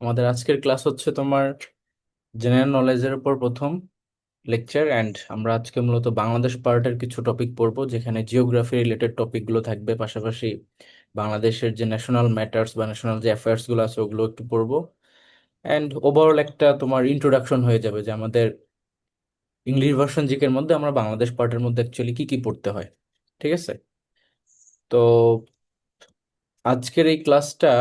আমাদের আজকের ক্লাস হচ্ছে তোমার জেনারেল নলেজের উপর প্রথম লেকচার। অ্যান্ড আমরা আজকে মূলত বাংলাদেশ পার্টের কিছু টপিক পড়বো, যেখানে জিওগ্রাফি রিলেটেড টপিকগুলো থাকবে, পাশাপাশি বাংলাদেশের যে ন্যাশনাল ম্যাটার্স বা ন্যাশনাল যে অ্যাফেয়ার্স গুলো আছে ওগুলো একটু পড়বো। অ্যান্ড ওভারঅল একটা তোমার ইন্ট্রোডাকশন হয়ে যাবে যে আমাদের ইংলিশ ভার্সন জিকের মধ্যে আমরা বাংলাদেশ পার্টের মধ্যে অ্যাকচুয়ালি কি কি পড়তে হয়। ঠিক আছে? তো আজকের এই ক্লাসটা,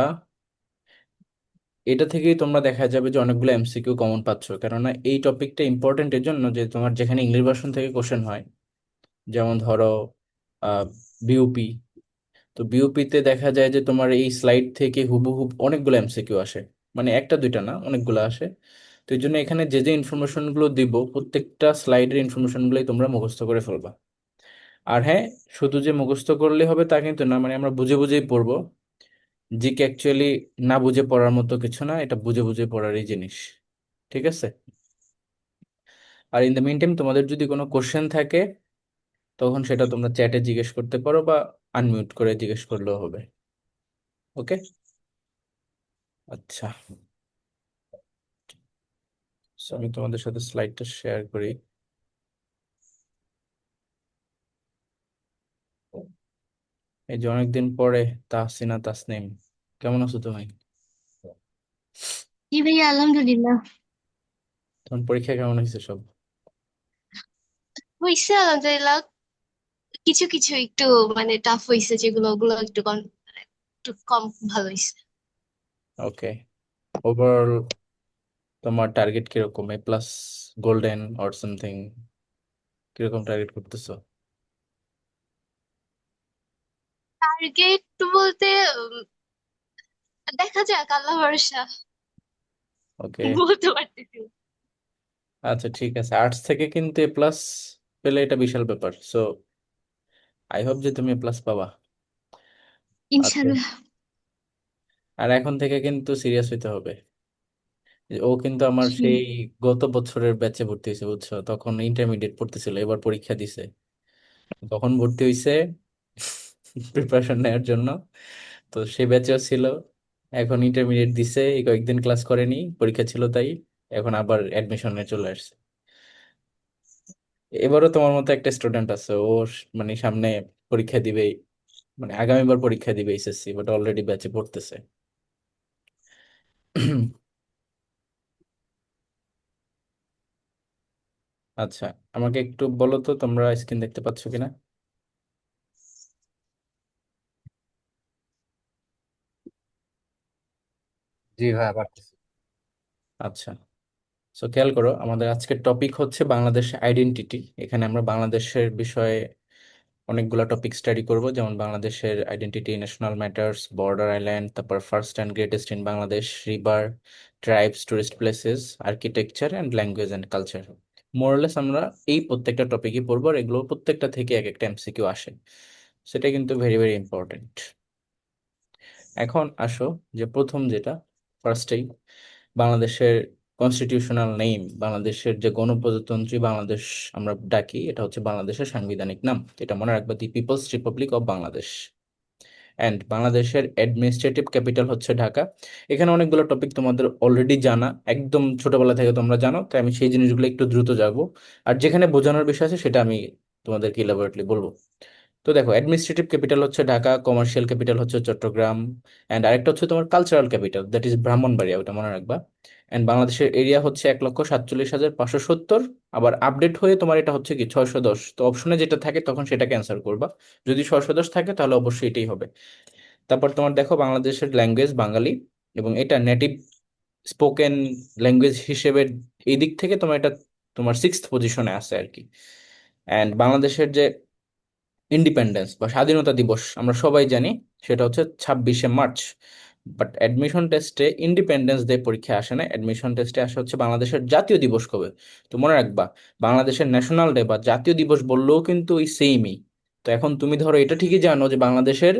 এটা থেকেই তোমরা দেখা যাবে যে অনেকগুলো এমসিকিউ কমন পাচ্ছ, কেননা এই টপিকটা ইম্পর্টেন্ট এর জন্য যে তোমার যেখানে ইংলিশ ভার্সন থেকে কোশ্চেন হয়, যেমন ধরো বিউপি। তো বিউপিতে দেখা যায় যে তোমার এই স্লাইড থেকে হুবহু অনেকগুলো এমসিকিউ আসে, মানে একটা দুইটা না, অনেকগুলো আসে। তো এই জন্য এখানে যে যে ইনফরমেশন গুলো দিব, প্রত্যেকটা স্লাইডের ইনফরমেশন গুলোই তোমরা মুখস্থ করে ফেলবা। আর হ্যাঁ, শুধু যে মুখস্থ করলে হবে তা কিন্তু না, মানে আমরা বুঝে বুঝেই পড়বো। জিকে অ্যাকচুয়ালি না বুঝে পড়ার মতো কিছু না, এটা বুঝে বুঝে পড়ারই জিনিস। ঠিক আছে? আর ইন দ্য মিন টাইম তোমাদের যদি কোনো কোশ্চেন থাকে, তখন সেটা তোমরা চ্যাটে জিজ্ঞেস করতে পারো বা আনমিউট করে জিজ্ঞেস করলেও হবে। ওকে? আচ্ছা, so আমি তোমাদের সাথে স্লাইডটা শেয়ার করি। এই যে অনেকদিন পরে তাহসিনা তাসনিম, কেমন আছো তুমি? জি ভাইয়া, আলহামদুলিল্লাহ। তোমার পরীক্ষা কেমন হয়েছে সব? হয়েছে আলহামদুলিল্লাহ। কিছু কিছু একটু মানে টাফ হয়েছে, যেগুলো ওগুলো একটু কম ভালো হয়েছে। ওকে। ওভারঅল তোমার টার্গেট কিরকম, এ প্লাস, গোল্ডেন অর সামথিং, কিরকম টার্গেট করতেছো? টার্গেট বলতে দেখা যাক, আল্লাহ ভরসা। ওকে, বলতে পারতেছি না। আচ্ছা ঠিক আছে। আর্টস থেকে কিন্তু এ প্লাস পেলে এটা বিশাল ব্যাপার, সো আই হোপ যে তুমি এ প্লাস পাবা। আচ্ছা, ইনশাল্লাহ। আর এখন থেকে কিন্তু সিরিয়াস হইতে হবে। ও কিন্তু আমার হুম। সেই গত বছরের ব্যাচে ভর্তি হয়েছে, বুঝছো? তখন ইন্টারমিডিয়েট পড়তেছিল, এবার পরীক্ষা দিছে, তখন ভর্তি হয়েছে প্রিপারেশন নেওয়ার জন্য। তো সে ব্যাচেও ছিল, এখন ইন্টারমিডিয়েট দিছে, এই কয়েকদিন ক্লাস করেনি, পরীক্ষা ছিল তাই। এখন আবার অ্যাডমিশনে চলে আসছে। এবারও তোমার মতো একটা স্টুডেন্ট আছে, ও মানে সামনে পরীক্ষা দিবে, মানে আগামীবার পরীক্ষা দিবে এসএসসি, বাট অলরেডি ব্যাচে পড়তেছে। আচ্ছা, আমাকে একটু বলো তো তোমরা স্ক্রিন দেখতে পাচ্ছ কিনা? জি ভাইয়া পারতেছি। আচ্ছা, সো খেয়াল করো, আমাদের আজকের টপিক হচ্ছে বাংলাদেশ আইডেন্টিটি। এখানে আমরা বাংলাদেশের বিষয়ে অনেকগুলা টপিক স্টাডি করব, যেমন বাংলাদেশের identity, national matters, border island, তারপর first and greatest in Bangladesh, river, tribes, tourist places, architecture and language and culture. মোরলেস আমরা এই প্রত্যেকটা টপিকই পড়বো, আর এগুলো প্রত্যেকটা থেকে এক একটা এমসিকিউ আসে, সেটা কিন্তু ভেরি ভেরি ইম্পর্টেন্ট। এখন আসো, যে প্রথম যেটা, ফার্স্টেই বাংলাদেশের কনস্টিটিউশনাল নেম, বাংলাদেশের যে গণপ্রজাতন্ত্রী বাংলাদেশ আমরা ডাকি, এটা হচ্ছে বাংলাদেশের সাংবিধানিক নাম। এটা মনে রাখবা, the People's Republic of Bangladesh. And বাংলাদেশের অ্যাডমিনিস্ট্রেটিভ ক্যাপিটাল হচ্ছে ঢাকা। এখানে অনেকগুলো টপিক তোমাদের অলরেডি জানা, একদম ছোটবেলা থেকে তোমরা জানো, তাই আমি সেই জিনিসগুলো একটু দ্রুত যাবো। আর যেখানে বোঝানোর বিষয় আছে সেটা আমি তোমাদেরকে ইলাবোরেটলি বলবো। তো দেখো, অ্যাডমিনিস্ট্রেটিভ ক্যাপিটাল হচ্ছে ঢাকা, কমার্শিয়াল ক্যাপিটাল হচ্ছে চট্টগ্রাম, অ্যান্ড আরেকটা হচ্ছে তোমার cultural capital, that is Brahmanbaria, ওটা মনে রাখবা। অ্যান্ড বাংলাদেশের এরিয়া হচ্ছে 1,47,570। আবার আপডেট হয়ে তোমার এটা হচ্ছে কি 610, তো অপশনে যেটা থাকে তখন সেটা ক্যান্সেল করবা। যদি 610 থাকে তাহলে অবশ্যই এটাই হবে। তারপর তোমার দেখো, বাংলাদেশের ল্যাঙ্গুয়েজ বাঙালি, এবং এটা নেটিভ স্পোকেন ল্যাঙ্গুয়েজ হিসেবে এই দিক থেকে তোমার এটা তোমার সিক্সথ পজিশনে আছে আর কি। অ্যান্ড বাংলাদেশের যে ইন্ডিপেন্ডেন্স বা স্বাধীনতা দিবস আমরা সবাই জানি, সেটা হচ্ছে 26শে মার্চ। বাট অ্যাডমিশন টেস্টে ইন্ডিপেন্ডেন্স ডে পরীক্ষা আসে না, অ্যাডমিশন টেস্টে আসে হচ্ছে বাংলাদেশের জাতীয় দিবস কবে। তো মনে রাখবা, বাংলাদেশের ন্যাশনাল ডে বা জাতীয় দিবস বললেও কিন্তু ওই সেমই। তো এখন তুমি ধরো এটা ঠিকই জানো যে বাংলাদেশের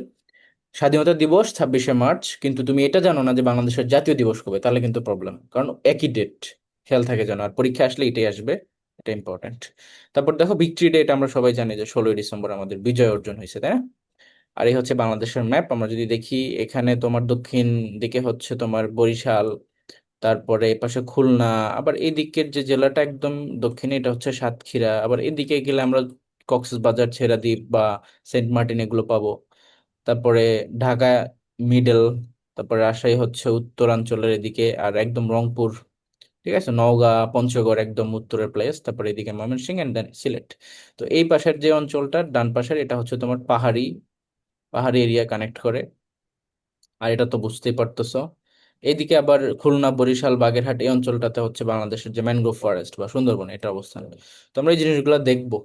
স্বাধীনতা দিবস 26শে মার্চ, কিন্তু তুমি এটা জানো না যে বাংলাদেশের জাতীয় দিবস কবে, তাহলে কিন্তু প্রবলেম, কারণ একই ডেট। খেয়াল থাকে যেন, আর পরীক্ষা আসলে এটাই আসবে, এটা ইম্পর্টেন্ট। তারপর দেখো, ভিক্টরি ডে, এটা আমরা সবাই জানি যে 16ই ডিসেম্বর আমাদের বিজয় অর্জন হয়েছে, তাই না? আর এই হচ্ছে বাংলাদেশের ম্যাপ। আমরা যদি দেখি, এখানে তোমার দক্ষিণ দিকে হচ্ছে তোমার বরিশাল, তারপরে এপাশে খুলনা, আবার এদিকের যে জেলাটা একদম দক্ষিণে এটা হচ্ছে সাতক্ষীরা, আবার এদিকে গেলে আমরা কক্সবাজার, ছেড়াদ্বীপ বা সেন্ট মার্টিন এগুলো পাবো। তারপরে ঢাকা মিডল, তারপরে রাজশাহী হচ্ছে উত্তরাঞ্চলের এদিকে, আর একদম রংপুর, ঠিক আছে, নওগাঁ, পঞ্চগড় একদম উত্তরের প্লেস, তারপরে এদিকে ময়মনসিংহ এন্ড দেন সিলেট। তো এই পাশের যে অঞ্চলটা ডান পাশের এটা হচ্ছে তোমার পাহাড়ি পাহাড়ি এরিয়া কানেক্ট করে। আর এটা তো বুঝতেই পারতেছো, এইদিকে আবার খুলনা, বরিশাল, বাগেরহাট এই অঞ্চলটাতে হচ্ছে বাংলাদেশের যে ম্যানগ্রোভ ফরেস্ট বা সুন্দরবন এটার অবস্থান। তো আমরা এই জিনিসগুলো দেখবো,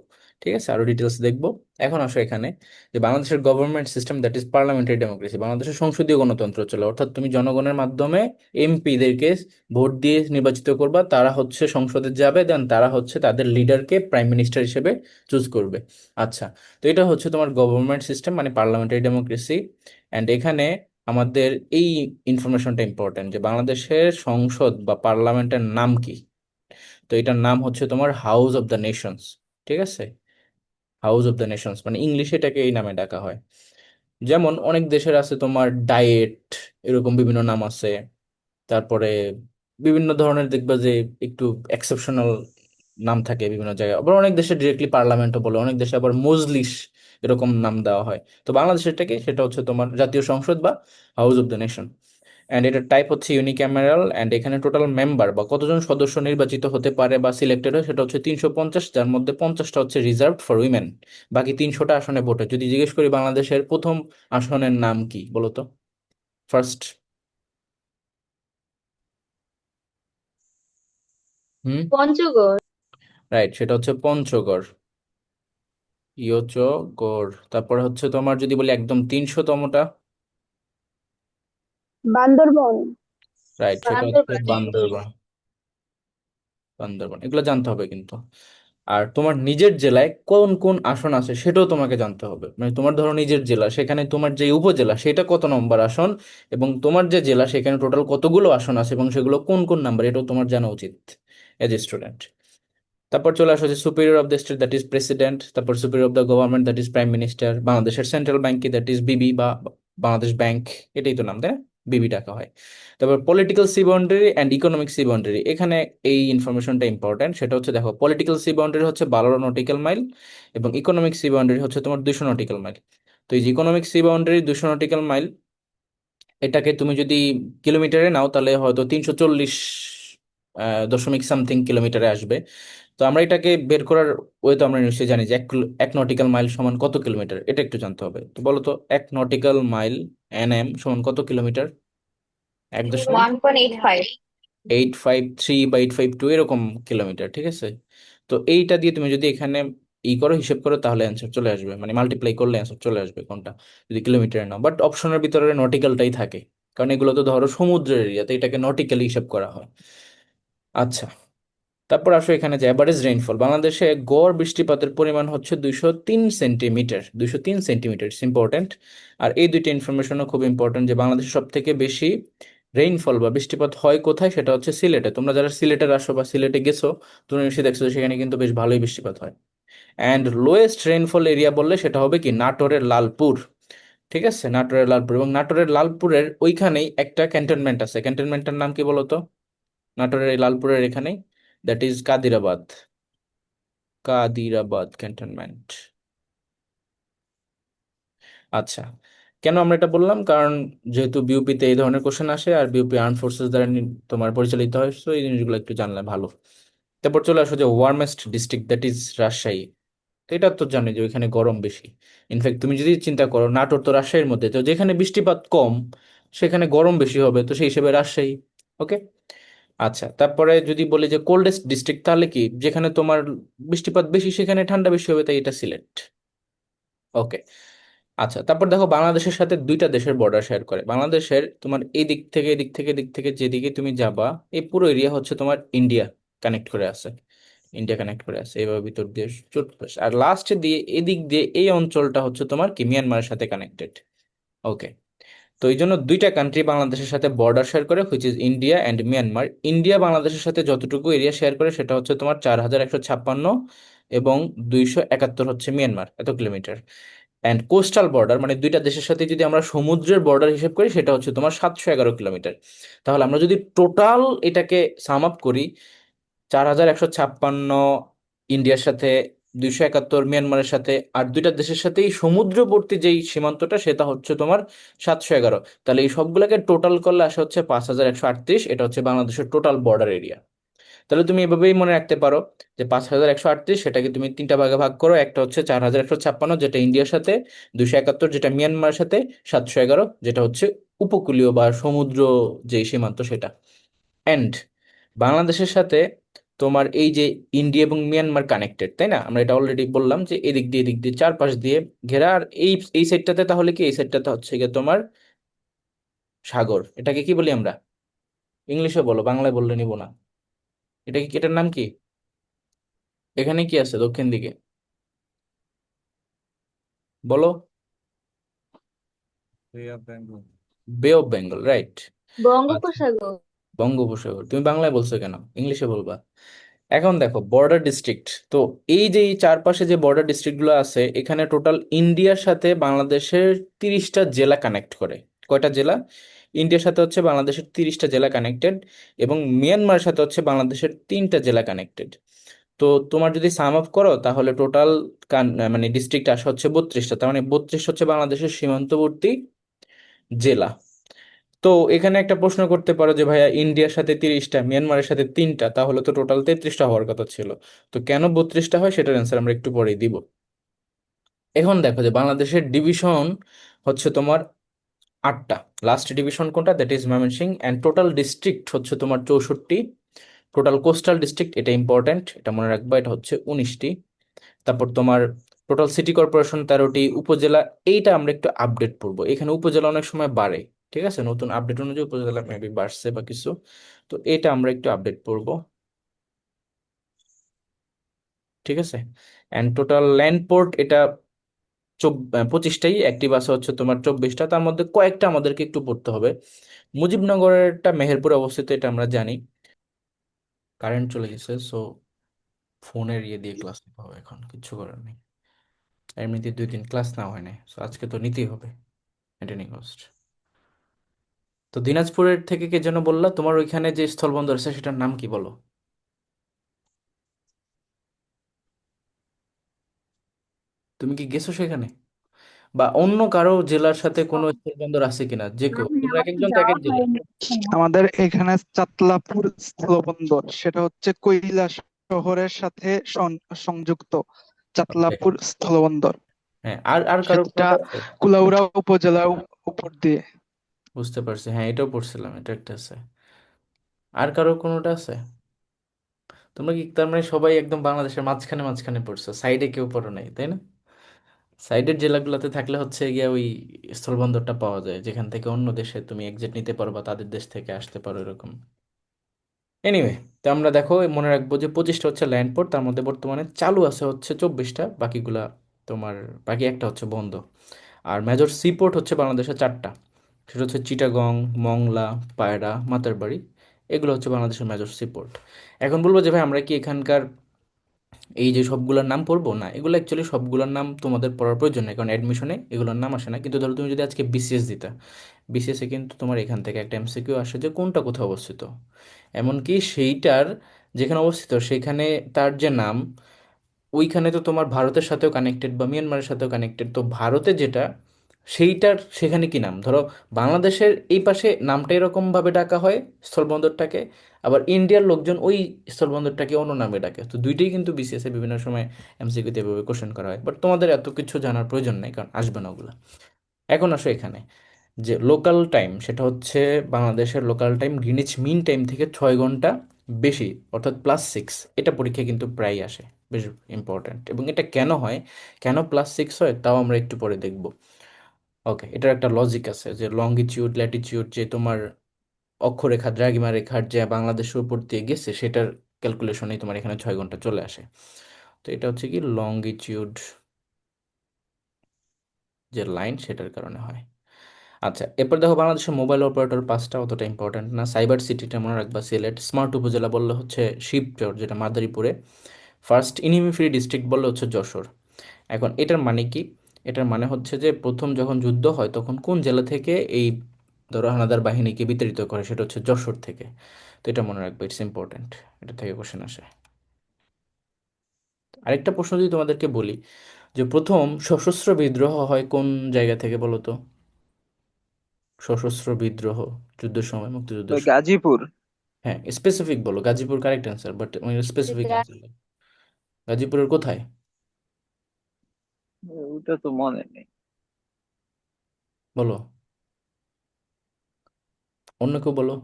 ঠিক আছে, আরো ডিটেলস দেখবো। এখন আসো এখানে যে বাংলাদেশের government system, that is parliamentary democracy, বাংলাদেশের সংসদীয় গণতন্ত্র চলে, অর্থাৎ তুমি জনগণের মাধ্যমে এমপিদেরকে ভোট দিয়ে নির্বাচিত করবা, তারা হচ্ছে সংসদে যাবে, দেন তারা হচ্ছে তাদের লিডারকে প্রাইম মিনিস্টার হিসেবে চুজ করবে। আচ্ছা, তো এটা হচ্ছে তোমার গভর্নমেন্ট সিস্টেম মানে পার্লামেন্টারি ডেমোক্রেসি। অ্যান্ড এখানে আমাদের এই ইনফরমেশনটা ইম্পর্টেন্ট যে বাংলাদেশের সংসদ বা পার্লামেন্টের নাম কি। তো এটার নাম হচ্ছে তোমার হাউস অফ দ্য নেশনস, ঠিক আছে, হাউস অফ দ্য নেশনস মানে ইংলিশে এটাকে এই নামে ডাকা হয়। যেমন অনেক দেশের আছে তোমার ডায়েট, এরকম বিভিন্ন নাম আছে। তারপরে বিভিন্ন ধরনের দেখবা যে একটু এক্সেপশনাল নাম থাকে বিভিন্ন জায়গায়, আবার অনেক দেশে ডিরেক্টলি পার্লামেন্টও বলে, অনেক দেশে আবার মজলিস এরকম নাম দেওয়া হয়। তো বাংলাদেশেরটাকে সেটা হচ্ছে তোমার জাতীয় সংসদ বা house of the nation. And এটার টাইপ হচ্ছে ইউনিক্যামেরাল। অ্যান্ড এখানে টোটাল মেম্বার বা কতজন সদস্য নির্বাচিত হতে পারে বা সিলেক্টেড হয় সেটা হচ্ছে 350, যার মধ্যে 50টা হচ্ছে রিজার্ভড ফর উইমেন। বাকি 300টা আসনে ভোটে। যদি জিজ্ঞেস করি বাংলাদেশের প্রথম আসনের নাম কি বলো তো, ফার্স্ট। হুম, পঞ্চগড়। রাইট, সেটা হচ্ছে পঞ্চগড়, ইয়োচগড়। তারপরে হচ্ছে তোমার যদি বলি একদম 300তমটা, বান্দরবন। রাইট, সেটা হচ্ছে বান্দরবান। বান্দরবান। বান্দরবান এগুলো জানতে হবে কিন্তু। আর তোমার নিজের জেলায় কোন কোন আসন আছে সেটাও তোমাকে জানতে হবে, মানে তোমার ধরো নিজের জেলা, সেখানে তোমার যে উপজেলা সেটা কত নম্বর আসন, এবং তোমার যে জেলা সেখানে টোটাল কতগুলো আসন আছে এবং সেগুলো কোন কোন নাম্বার, এটাও তোমার জানা উচিত এজ এ স্টুডেন্ট। তারপর চলে আসো যে superior of the state, that is president. তারপর superior of the government, that is prime minister. বাংলাদেশের সেন্ট্রাল ব্যাংক কি, দ্যাট ইজ বিবি বা বাংলাদেশ ব্যাংক, এটাই তো নাম, তাই না, বিবি ডাকা হয়। তারপর political sea boundary and economic sea boundary, এখানে এই ইনফরমেশনটা ইম্পর্টেন্ট। সেটা হচ্ছে দেখো, পলিটিক্যাল সি বাউন্ডারি হচ্ছে 12 নটিক্যাল মাইল, এবং ইকোনমিক সি বাউন্ডারি হচ্ছে তোমার 200 নটিক্যাল মাইল। তো এই যে economic sea boundary 200 nautical mile, এটাকে তুমি যদি কিলোমিটারে নাও তাহলে হয়তো 340 দশমিক সামথিং কিলোমিটারে আসবে। তো আমরা এটাকে বের করার ওয়ে তো আমরা নিশ্চয়ই জানি যে 1 নটিক্যাল মাইল সমান কত কিলোমিটার, এটা একটু জানতে হবে। তো বলো তো 1 নটিক্যাল মাইল এনএম সমান কত কিলোমিটার? 1.85। 1.853 বা 852 এরকম কিলোমিটার, ঠিক আছে। তো এইটা দিয়ে তুমি যদি এখানে ই করো, হিসেব করো, তাহলে অ্যান্সার চলে আসবে, মানে মাল্টিপ্লাই করলে অ্যান্সার চলে আসবে কোনটা, যদি কিলোমিটারে নাও। বাট অপশনের ভিতরে নটিক্যালটাই থাকে, কারণ এগুলো তো ধরো সমুদ্রের এরিয়াতে এটাকে নটিক্যালি হিসাব করা হয়। আচ্ছা, তারপর আসো এখানে যে অ্যাভারেজ রেইনফল, বাংলাদেশে গড় বৃষ্টিপাতের পরিমাণ হচ্ছে 203 সেন্টিমিটার, 203 সেন্টিমিটার, ইম্পর্টেন্ট। আর এই দুইটা ইনফরমেশনও খুব ইম্পর্টেন্ট যে বাংলাদেশে সব থেকে বেশি রেইনফল বা বৃষ্টিপাত হয় কোথায়, সেটা হচ্ছে সিলেটে। তোমরা যারা সিলেটের আসো বা সিলেটে গেছো, তুমি নিশ্চয়ই দেখছো যে সেখানে কিন্তু বেশ ভালোই বৃষ্টিপাত হয়। অ্যান্ড লোয়েস্ট রেইনফল এরিয়া বললে সেটা হবে কি, নাটোরের লালপুর, ঠিক আছে, নাটোরের লালপুর। এবং নাটোরের লালপুরের ওইখানেই একটা ক্যান্টনমেন্ট আছে, ক্যান্টনমেন্টের নাম কি বলতো, নাটোরের এই লালপুরের এখানেই, that is Kadirabad, Kadirabad cantonment. আচ্ছা, কেন আমরা এটা বললাম, কারণ যেহেতু বিউপিতে এই ধরনের কোশ্চেন আসে আর বিউপি আর্ম ফোর্সেস দ্বারা তোমার পরিচালিত হয়, তো এই জিনিসগুলো একটু জানলে ভালো। তারপর চলে আসো যে warmest district, that is Rajshahi. তো এটা তো জানি যে ওইখানে গরম বেশি। ইনফ্যাক্ট তুমি যদি চিন্তা করো, নাটোর তো রাজশাহীর মধ্যে, তো যেখানে বৃষ্টিপাত কম সেখানে গরম বেশি হবে, তো সেই হিসেবে রাজশাহী। ওকে। আচ্ছা, তারপরে যদি বলি যে কোল্ডেস্ট ডিস্ট্রিক্ট, তাহলে কি, যেখানে তোমার বৃষ্টিপাত বেশি সেখানে ঠান্ডা বেশি হবে, তাই এটা সিলেট। ওকে। আচ্ছা, তারপর দেখো বাংলাদেশের সাথে দুইটা দেশের বর্ডার শেয়ার করে। বাংলাদেশের তোমার এই দিক থেকে এদিক থেকে এদিক থেকে যেদিকে তুমি যাবা, এই পুরো এরিয়া হচ্ছে তোমার ইন্ডিয়া কানেক্ট করে আছে, ইন্ডিয়া কানেক্ট করে আছে এইভাবে ভিতর দিয়ে চতুর্পাশে। আর লাস্টে দিয়ে এদিক দিয়ে এই অঞ্চলটা হচ্ছে তোমার কি, মিয়ানমারের সাথে কানেক্টেড। ওকে। তো এই জন্য দুইটা কান্ট্রি বাংলাদেশের সাথে বর্ডার শেয়ার করে, which is India and Myanmar. India বাংলাদেশের সাথে যতটুকু এরিয়া শেয়ার করে সেটা হচ্ছে তোমার 4156, এবং 271 হচ্ছে মিয়ানমার এত কিলোমিটার। অ্যান্ড কোস্টাল বর্ডার মানে দুইটা দেশের সাথে যদি আমরা সমুদ্রের বর্ডার হিসেব করি সেটা হচ্ছে তোমার 711 কিলোমিটার। তাহলে আমরা যদি টোটাল এটাকে সাম আপ করি, 4156 ইন্ডিয়ার সাথে, 271 মিয়ানমারের সাথে, আর দুইটা দেশের সাথেই সমুদ্রবর্তী যেই সীমান্তটা সেটা হচ্ছে তোমার 711। তাহলে এই সবগুলোকে টোটাল করলে আসে হচ্ছে 5138। এটা হচ্ছে বাংলাদেশের টোটাল বর্ডার এরিয়া। তাহলে তুমি এভাবেই মনে রাখতে পারো যে 5138 সেটাকে তুমি তিনটা ভাগে ভাগ করো। একটা হচ্ছে 4156 যেটা ইন্ডিয়ার সাথে, 271 যেটা মিয়ানমারের সাথে, 711 যেটা হচ্ছে উপকূলীয় বা সমুদ্র যে সীমান্ত সেটা। অ্যান্ড বাংলাদেশের সাথে তোমার এই যে ইন্ডিয়া এবং মিয়ানমার কানেক্টেড, তাই না? আমরা এটা অলরেডি বললাম যে এদিক দিয়ে চারপাশ দিয়ে ঘেরা। আর এই এই সাইডটাতে তাহলে কি, এই সাইডটাতে হচ্ছে গিয়ে তোমার সাগর। এটাকে কি বলি আমরা? ইংলিশে বলো, বাংলায় বললে নিব না। এটা কি, এটার নাম কি? এখানে কি আছে দক্ষিণ দিকে, বলো? বে অফ বেঙ্গল। বে অফ বেঙ্গল, রাইট। আচ্ছা, বঙ্গোপসাগর। বঙ্গোপসাগর। তুমি বাংলায় বলছো কেন, ইংলিশে বলবা। এখন দেখো বর্ডার ডিস্ট্রিক্ট তো, এই যে এই চারপাশে যে বর্ডার ডিস্ট্রিক্টগুলো আছে এখানে টোটাল ইন্ডিয়ার সাথে বাংলাদেশের 30টা জেলা কানেক্ট করে। কয়টা জেলা? ইন্ডিয়ার সাথে হচ্ছে বাংলাদেশের 30টা জেলা কানেক্টেড, এবং মিয়ানমারের সাথে হচ্ছে বাংলাদেশের 3টা জেলা কানেক্টেড। তো তোমার যদি সাম আপ করো তাহলে টোটাল মানে ডিস্ট্রিক্ট আসে হচ্ছে 32টা। তার মানে 32 হচ্ছে বাংলাদেশের সীমান্তবর্তী জেলা। তো এখানে একটা প্রশ্ন করতে পারো যে ভাইয়া ইন্ডিয়ার সাথে 30টা, মিয়ানমারের সাথে 3টা, তাহলে তো টোটাল 33টা হওয়ার কথা ছিল। তো কেন 32টা হয় সেটার অ্যান্সার আমরা একটু পরেই দিব। এখন দেখো যে বাংলাদেশের ডিভিশন হচ্ছে তোমার 8টা। লাস্ট ডিভিশন কোনটা? That is Mymensingh. And total district হচ্ছে তোমার 64। টোটাল কোস্টাল ডিস্ট্রিক্ট, এটা ইম্পর্ট্যান্ট, এটা মনে রাখবা, এটা হচ্ছে 19টি। তারপর তোমার টোটাল সিটি কর্পোরেশন 13টি, উপজেলা এইটা আমরা একটু আপডেট করবো। এখানে উপজেলা অনেক সময় বাড়ে, ঠিক আছে, নতুন আপডেট অনুযায়ী উপজেলা মেবি বাড়ছে বা কিছু। তো এটা আমরা একটু আপডেট করব, ঠিক আছে। অ্যান্ড টোটাল ল্যান্ড পোর্ট এটা 25টাই, অ্যাক্টিভ আছে হচ্ছে তোমার 24টা। তার মধ্যে কয়েকটা আমাদেরকে একটু পড়তে হবে। মুজিবনগরেরটা মেহেরপুরে অবস্থিত, এটা আমরা জানি। কারেন্ট চলে গেছে, সো ফোনের ইয়ে দিয়ে ক্লাস নিতে হবে, এখন কিচ্ছু করার নেই। এমনিতে 2 দিন ক্লাস নেওয়া হয় নাই, সো আজকে তো নিতেই হবে মেনটেনিং কস্ট। তো দিনাজপুরের থেকে কে যেন বললা, তোমার ওইখানে যে স্থলবন্দর আছে সেটার নাম কি বলো? তুমি কি গেছো সেখানে? বা অন্য কারো জেলার সাথে কোনো স্থলবন্দর আছে কিনা, যে কেউ, তোমরা এক একজন তো এক এক জেলা। আমাদের এখানে চাতলাপুর স্থলবন্দর, সেটা হচ্ছে কৈলাস শহরের সাথে সংযুক্ত। ওকে। চাতলাপুর স্থলবন্দর হ্যাঁ, আর আর কারো সেটা কোনোটা আছে? কুলাউড়া উপজেলার উপর দিয়ে। বুঝতে পারছি, হ্যাঁ এটাও পড়ছিলাম, এটা একটা আছে। আর কারো কোনোটা আছে? তোমরা কি তার মানে সবাই একদম বাংলাদেশের মাঝখানে মাঝখানে পড়ছো, সাইডে কেউ পড়ো নাই, তাই না? সাইডের জেলাগুলোতে থাকলে হচ্ছে গিয়া ওই স্থলবন্দরটা পাওয়া যায় যেখান থেকে অন্য দেশে তুমি এক্সিট নিতে পারো বা তাদের দেশ থেকে আসতে পারো, এরকম। এনিওয়ে, তো আমরা দেখো মনে রাখবো যে 25টা হচ্ছে ল্যান্ড পোর্ট, তার মধ্যে বর্তমানে চালু আছে হচ্ছে 24টা, বাকিগুলা তোমার, বাকি একটা হচ্ছে বন্ধ। আর মেজর সি পোর্ট হচ্ছে বাংলাদেশে 4টা, সেটা হচ্ছে চিটাগং, মংলা, পায়রা, মাতারবাড়ি। এগুলো হচ্ছে বাংলাদেশের মেজর সি পোর্ট। এখন বলবো যে ভাই আমরা কি এখানকার এই যে সবগুলোর নাম পড়বো না, এগুলো অ্যাকচুয়ালি সবগুলোর নাম তোমাদের পড়ার প্রয়োজন নেই, কারণ অ্যাডমিশনে এগুলোর নাম আসে না। কিন্তু ধরো তুমি যদি আজকে বিসিএস দিতা, বিসিএসে কিন্তু তোমার এখান থেকে একটা এমসিকিউ আসে যে কোনটা কোথায় অবস্থিত। এমনকি সেইটার যেখানে অবস্থিত সেখানে তার যে নাম, ওইখানে তো তোমার ভারতের সাথেও কানেক্টেড বা মিয়ানমারের সাথেও কানেক্টেড। তো ভারতে যেটা, সেইটার সেখানে কি নাম, ধরো বাংলাদেশের এই পাশে নামটা এরকম ভাবে ডাকা হয় স্থলবন্দরটাকে, আবার ইন্ডিয়ার লোকজন ওই স্থলবন্দরটাকে অন্য নামে ডাকে। তো দুইটাই কিন্তু বিসিএস এ বিভিন্ন সময় এমসিকিউতে এভাবে কোশ্চেন করা হয়, বাট তোমাদের এত কিছু জানার প্রয়োজন নেই কারণ আসবে না ওগুলো। এখন আসো এখানে, যে লোকাল টাইম সেটা হচ্ছে বাংলাদেশের local time Greenwich mean time থেকে 6 ঘন্টা বেশি, অর্থাৎ +6। এটা পরীক্ষা কিন্তু প্রায় আসে, বেশ ইম্পর্ট্যান্ট। এবং এটা কেন হয়, কেন +6 হয় তাও আমরা একটু পরে দেখব। ওকে, এটার একটা লজিক আছে যে লঙ্গিটিউড ল্যাটিটিউড যে তোমার অক্ষরেখা দ্রাঘিমা রেখার যে বাংলাদেশের উপর দিয়ে গেছে সেটার ক্যালকুলেশনেই তোমার এখানে 6 ঘন্টা চলে আসে। তো এটা হচ্ছে কি লঙ্গিটিউড যে লাইন সেটার কারণে হয়। আচ্ছা, এরপর দেখো বাংলাদেশের মোবাইল অপারেটর 5টা, অতটা ইম্পর্টেন্ট না। সাইবার সিটিটা মনে রাখবা সিলেট। স্মার্ট উপজেলা বললে হচ্ছে শিবচর যেটা মাদারীপুরে। ফার্স্ট ইনিমি ফ্রি ডিস্ট্রিক্ট বললে হচ্ছে যশোর। এখন এটার মানে কি, এটার মানে হচ্ছে যে প্রথম যখন যুদ্ধ হয় তখন কোন জেলা থেকে এই ধরো হানাদার বাহিনীকে বিতাড়িত করে, সেটা হচ্ছে যশোর থেকে। তো এটা মনে রাখবে, ইটস ইম্পর্টেন্ট, এটা থেকে কোশ্চেন আসে। আরেকটা প্রশ্ন যদি তোমাদেরকে বলি যে প্রথম সশস্ত্র বিদ্রোহ হয় কোন জায়গা থেকে বলো তো? সশস্ত্র বিদ্রোহ যুদ্ধের সময়, মুক্তিযুদ্ধের ওই সময়। গাজীপুর। হ্যাঁ, স্পেসিফিক বলো, Gazipur correct answer, but specific Gujarat. Answer. গাজীপুরের কোথায় ওটা তো মনে নেই। বলো, অন্য কেউ বলো।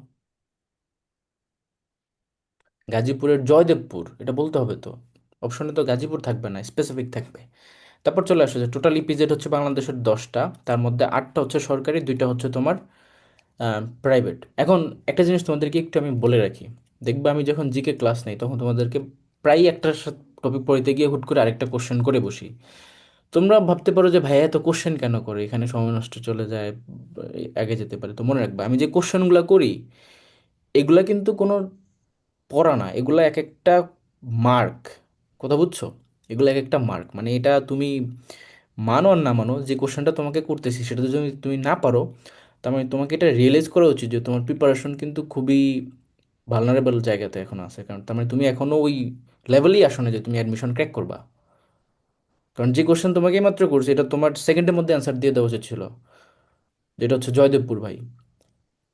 গাজীপুরের জয়দেবপুর, এটা বলতে হবে তো, অপশনে তো গাজীপুর থাকবে না, স্পেসিফিক থাকবে। তারপর চলে আসো যে টোটাল ইপিজেড হচ্ছে বাংলাদেশের 10টা, তার মধ্যে 8টা হচ্ছে সরকারি, 2টা হচ্ছে তোমার প্রাইভেট। এখন একটা জিনিস তোমাদেরকে একটু আমি বলে রাখি, দেখবে আমি যখন জিকে ক্লাস নেই তখন তোমাদেরকে প্রায় একটা টপিক পড়িতে গিয়ে হুট করে আরেকটা কোশ্চেন করে বসি। তোমরা ভাবতে পারো যে ভাইয়া এত কোশ্চেন কেন করে, এখানে সময় নষ্ট চলে যায়, আগে যেতে পারে। তো মনে রাখবে আমি যে কোশ্চেনগুলো করি এগুলা কিন্তু কোনো পড়া না, এগুলা এক একটা মার্ক, কথা বুঝছো? এগুলো এক একটা মার্ক, মানে এটা তুমি মানো আর না মানো, যে কোশ্চেনটা তোমাকে করতেছি সেটা যদি তুমি না পারো, তার মানে তোমাকে এটা রিয়েলাইজ করা উচিত যে তোমার প্রিপারেশন কিন্তু খুবই ভালনারেবল জায়গাতে এখন আছে, কারণ তার মানে তুমি এখনো ওই লেভেলেই আসো না যে তুমি অ্যাডমিশন ক্র্যাক করবা। কারণ যে কোশ্চেন তোমাকে মাত্র করছে এটা তোমার সেকেন্ডের মধ্যে অ্যান্সার দিয়ে দেওয়া উচিত ছিল, যেটা হচ্ছে জয়দেবপুর ভাই।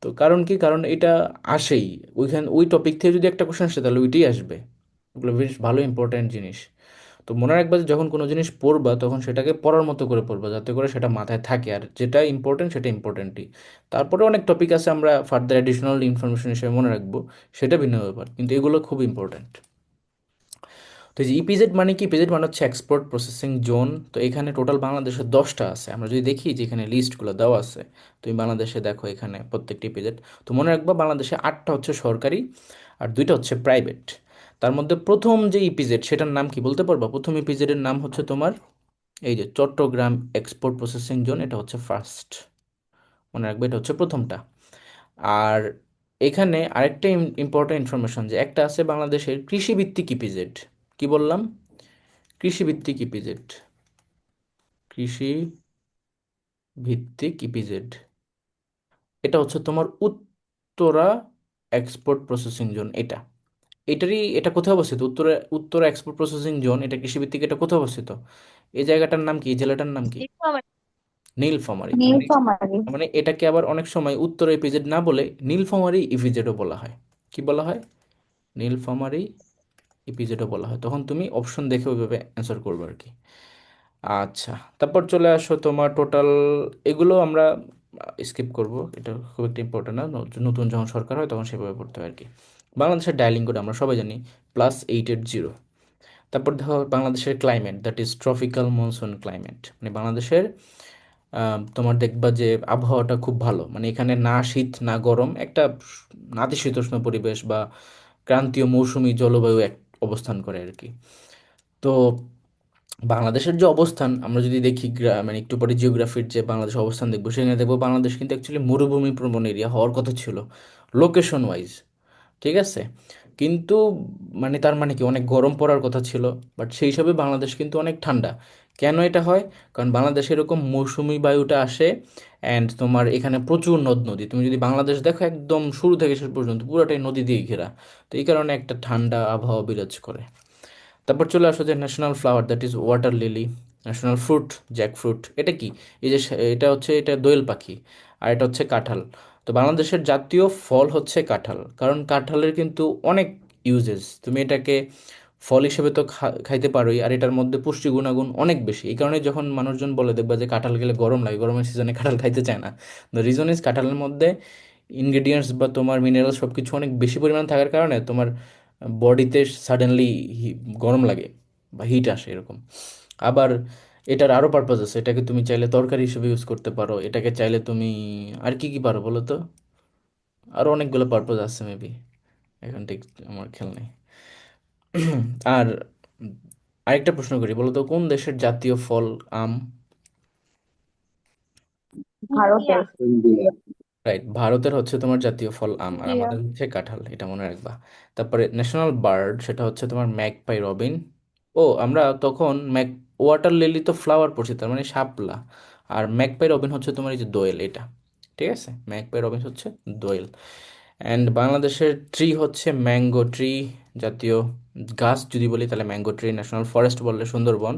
তো কারণ কি, কারণ এটা আসেই, ওই টপিক থেকে যদি একটা কোশ্চেন আসে তাহলে ওইটাই আসবে। ওগুলো বেশ ভালো ইম্পর্ট্যান্ট জিনিস। তো মনে রাখবা যে যখন কোনো জিনিস পড়বা তখন সেটাকে পড়ার মতো করে পড়বা, যাতে করে সেটা মাথায় থাকে, আর যেটা ইম্পর্টেন্ট সেটা ইম্পর্টেন্টই। তারপরে অনেক টপিক আছে আমরা ফার্দার অ্যাডিশনাল ইনফরমেশন হিসেবে মনে রাখবো, সেটা ভিন্ন ব্যাপার, কিন্তু এগুলো খুব ইম্পর্টেন্ট। তো এই যে ইপিজেড মানে কি? ইপিজেড মানে হচ্ছে এক্সপোর্ট প্রসেসিং জোন। তো এখানে টোটাল বাংলাদেশে 10টা আছে। আমরা যদি দেখি যে এখানে লিস্টগুলো দেওয়া আছে, তুমি বাংলাদেশে দেখো এখানে প্রত্যেকটি ইপিজেড। তো মনে রাখবা বাংলাদেশে 8টা হচ্ছে সরকারি আর 2টা হচ্ছে প্রাইভেট। তার মধ্যে প্রথম যে ইপিজেড সেটার নাম কি বলতে পারবা? প্রথম ইপিজেডের নাম হচ্ছে তোমার এই যে চট্টগ্রাম এক্সপোর্ট প্রসেসিং জোন, এটা হচ্ছে ফার্স্ট, মনে রাখবে এটা হচ্ছে প্রথমটা। আর এখানে আরেকটা ইম্পর্টেন্ট ইনফরমেশন যে একটা আছে বাংলাদেশের কৃষিভিত্তিক ইপিজেড। কি বললাম? কৃষিভিত্তিক ইপিজেড, কৃষি ভিত্তিক ইপিজেড, এটা হচ্ছে তোমার উত্তরা এক্সপোর্ট প্রসেসিং জোন। এটা কোথায় অবস্থিত? উত্তরা এক্সপোর্ট প্রসেসিং জোন, এটা কৃষিভিত্তিক, এটা কোথায় অবস্থিত? এই জায়গাটার নাম কি, এই জেলাটার নাম কি? নীলফামারী। নীলফামারী। মানে এটাকে আবার অনেক সময় উত্তরা ইপিজেড না বলে নীলফামারী ইপিজেডও বলা হয়। কি বলা হয়? নীলফামারী ইপিজেডও বলা হয়। তখন তুমি অপশন দেখে ওইভাবে অ্যান্সার করবে আর কি। আচ্ছা, তারপর চলে আসো তোমার টোটাল, এগুলো আমরা স্কিপ করব, এটা খুব একটা ইম্পর্টেন্ট না, নতুন যখন সরকার হয় তখন সেভাবে পড়তে হয় আর কি। বাংলাদেশের ডায়ালিং কোড আমরা সবাই জানি +880। তারপর দেখো বাংলাদেশের climate, that is tropical monsoon climate, মানে বাংলাদেশের তোমার দেখবা যে আবহাওয়াটা খুব ভালো, মানে এখানে না শীত না গরম, একটা নাতিশীতোষ্ণ পরিবেশ বা ক্রান্তীয় মৌসুমী জলবায়ু এক অবস্থান করে আর কি। তো বাংলাদেশের যে অবস্থান আমরা যদি দেখি, মানে একটু পরে জিওগ্রাফির যে বাংলাদেশ অবস্থান দেখবো, সেখানে দেখবো বাংলাদেশ কিন্তু অ্যাকচুয়ালি মরুভূমি প্রবণ এরিয়া হওয়ার কথা ছিল লোকেশন ওয়াইজ, ঠিক আছে? কিন্তু মানে তার মানে কি অনেক গরম পড়ার কথা ছিল, বাট সেই হিসাবে বাংলাদেশ কিন্তু অনেক ঠান্ডা। কেন এটা হয়? কারণ বাংলাদেশে এরকম মৌসুমি বায়ুটা আসে, অ্যান্ড তোমার এখানে প্রচুর নদ নদী, তুমি যদি বাংলাদেশ দেখো একদম শুরু থেকে শেষ পর্যন্ত পুরোটাই নদী দিয়ে ঘেরা। তো এই কারণে একটা ঠান্ডা আবহাওয়া বিরাজ করে। তারপর চলে আসো যে national flower, that is water lily. National fruit jackfruit. এটা কি? এই যে এটা হচ্ছে, এটা দোয়েল পাখি, আর এটা হচ্ছে কাঁঠাল। তো বাংলাদেশের জাতীয় ফল হচ্ছে কাঁঠাল, কারণ কাঁঠালের কিন্তু অনেক ইউজেস। তুমি এটাকে ফল হিসেবে তো খাইতে পারোই, আর এটার মধ্যে পুষ্টি গুণাগুণ অনেক বেশি। এই কারণে যখন মানুষজন বলে দেখবা যে কাঁঠাল খেলে গরম লাগে, গরমের সিজনে কাঁঠাল খাইতে চায় না, দ্য রিজন ইজ কাঁঠালের মধ্যে ইনগ্রেডিয়েন্টস বা তোমার মিনারেল সব কিছু অনেক বেশি পরিমাণ থাকার কারণে তোমার বডিতে সাডেনলি গরম লাগে বা হিট আসে এরকম। আবার এটার আরও পারপাস আছে, এটাকে তুমি চাইলে তরকারি হিসেবে ইউজ করতে পারো, এটাকে চাইলে তুমি আর কি কি পারো বলো তো? আরও অনেকগুলো পারপাস আছে মেবি, এখন ঠিক আমার খেয়াল নেই। আর আরেকটা প্রশ্ন করি, বলো তো কোন দেশের জাতীয় ফল আম? ভারতের। ইন্ডিয়া। রাইট, ভারতের হচ্ছে তোমার জাতীয় ফল আম, আর ইন্ডিয়া। আমাদের হচ্ছে কাঁঠাল, এটা মনে রাখবা। তারপরে ন্যাশনাল বার্ড, সেটা হচ্ছে তোমার ম্যাকপাই রবিন। ও আমরা তখন ওয়াটার লিলি তো ফ্লাওয়ার পড়ছে, তার মানে শাপলা। আর ম্যাকপাই রবিন হচ্ছে তোমার এই যে দোয়েল, এটা ঠিক আছে। ম্যাকপাই রবিন হচ্ছে দোয়েল। অ্যান্ড বাংলাদেশের ট্রি হচ্ছে ম্যাঙ্গো ট্রি। জাতীয় গাছ যদি বলি তাহলে ম্যাঙ্গো ট্রি। ন্যাশনাল ফরেস্ট বললে সুন্দরবন।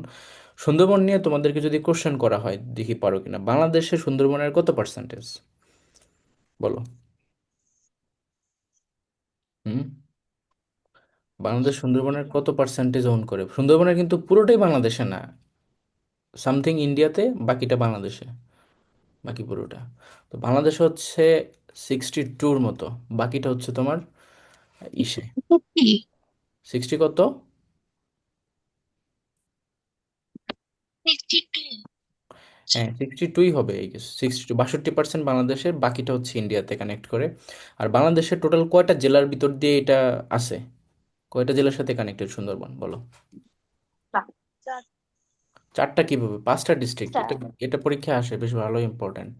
সুন্দরবন নিয়ে তোমাদেরকে যদি কোশ্চেন করা হয়, দেখি পারো কিনা, বাংলাদেশে সুন্দরবনের কত পার্সেন্টেজ বলো। হুম, বাংলাদেশ সুন্দরবনের কত পার্সেন্টেজ ওন করে? সুন্দরবনের কিন্তু পুরোটাই বাংলাদেশে না, সামথিং ইন্ডিয়াতে, বাকিটা বাংলাদেশে, বাকি পুরোটা। তো বাংলাদেশে হচ্ছে 62-র মতো, বাকিটা হচ্ছে তোমার ইসে। 60 কত? 62। হ্যাঁ, 62ই হবে, এই 62, 62% বাংলাদেশের, বাকিটা হচ্ছে ইন্ডিয়াতে কানেক্ট করে। আর বাংলাদেশের টোটাল কয়টা জেলার ভিতর দিয়ে এটা আছে? কয়টা জেলার সাথে কানেক্টেড সুন্দরবন বলো? চারটা কিভাবে? পাঁচটা ডিস্ট্রিক্ট। এটা এটা পরীক্ষায় আসে, বেশ ভালো ইম্পর্ট্যান্ট।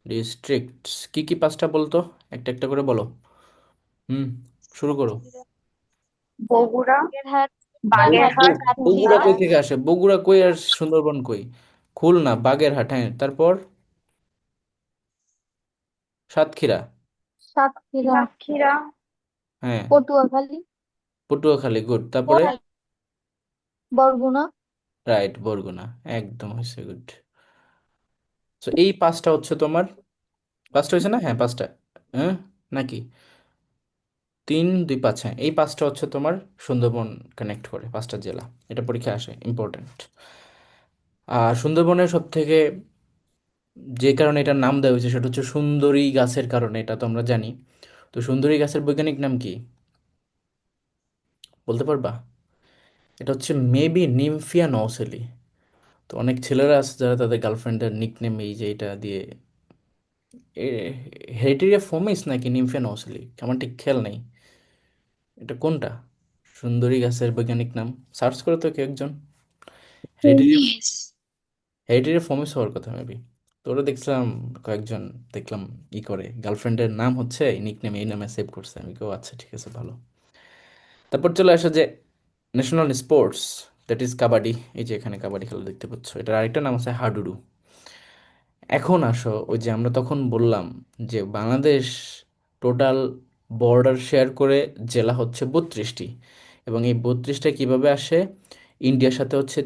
ডিস্ট্রিক্ট কি কি পাঁচটা বলতো, একটা একটা করে বলো। হুম, শুরু করো। বগুড়া, বাগেরহাট, বাগেরহাট, বগুড়া সাতক্ষীরা, কই থেকে আসে? বগুড়া কই আর সুন্দরবন কই? খুলনা, বাগেরহাট, হ্যাঁ, তারপর সাতক্ষীরা, সাতক্ষীরা, হ্যাঁ, পটুয়াখালী, পটুয়াখালী, গুড, তারপরে বরগুনা। রাইট, বরগুনা, একদম হয়েছে, গুড। তো এই পাঁচটা হচ্ছে তোমার, পাঁচটা হয়েছে না? হ্যাঁ, পাঁচটা। হ্যাঁ, নাকি 3, 2, 5, হ্যাঁ, এই পাঁচটা হচ্ছে তোমার সুন্দরবন কানেক্ট করে, পাঁচটা জেলা। এটা পরীক্ষা আসে, ইম্পর্টেন্ট। আর সুন্দরবনের সব থেকে, যে কারণে এটার নাম দেওয়া হয়েছে সেটা হচ্ছে সুন্দরী গাছের কারণে, এটা তো আমরা জানি। তো সুন্দরী গাছের বৈজ্ঞানিক নাম কি বলতে পারবা? এটা হচ্ছে মেবি নিমফিয়া নওসেলি। তো অনেক ছেলেরা আছে যারা তাদের গার্লফ্রেন্ডের নিকনেম এই যে এটা দিয়ে, হেরিটেরিয়া ফোমিস নাকি নিমফিয়া নওসেলি, আমার ঠিক খেয়াল নেই এটা কোনটা। সুন্দরী গাছের বৈজ্ঞানিক নাম সার্চ করে তো কেউ একজন। হেরিটেরিয়া, ইয়েস। হেরিটেরিয়া ফোমিস হওয়ার কথা মেবি। তো ওরা দেখছিলাম কয়েকজন, দেখলাম ই করে গার্লফ্রেন্ডের নাম হচ্ছে নিকনেম এই নামে সেভ করছে। আমি কেউ আচ্ছা ঠিক আছে, ভালো। তারপর চলে আসে যে national sports, that is kabaddi. এই যে এখানে কাবাডি খেলা দেখতে পাচ্ছ, এটার আরেকটা নাম আছে হাডুডু। এখন আসো, ওই যে আমরা তখন বললাম যে বাংলাদেশ টোটাল বর্ডার শেয়ার করে জেলা হচ্ছে 32টি, এবং এই 32টা কিভাবে আসে? ইন্ডিয়ার সাথে হচ্ছে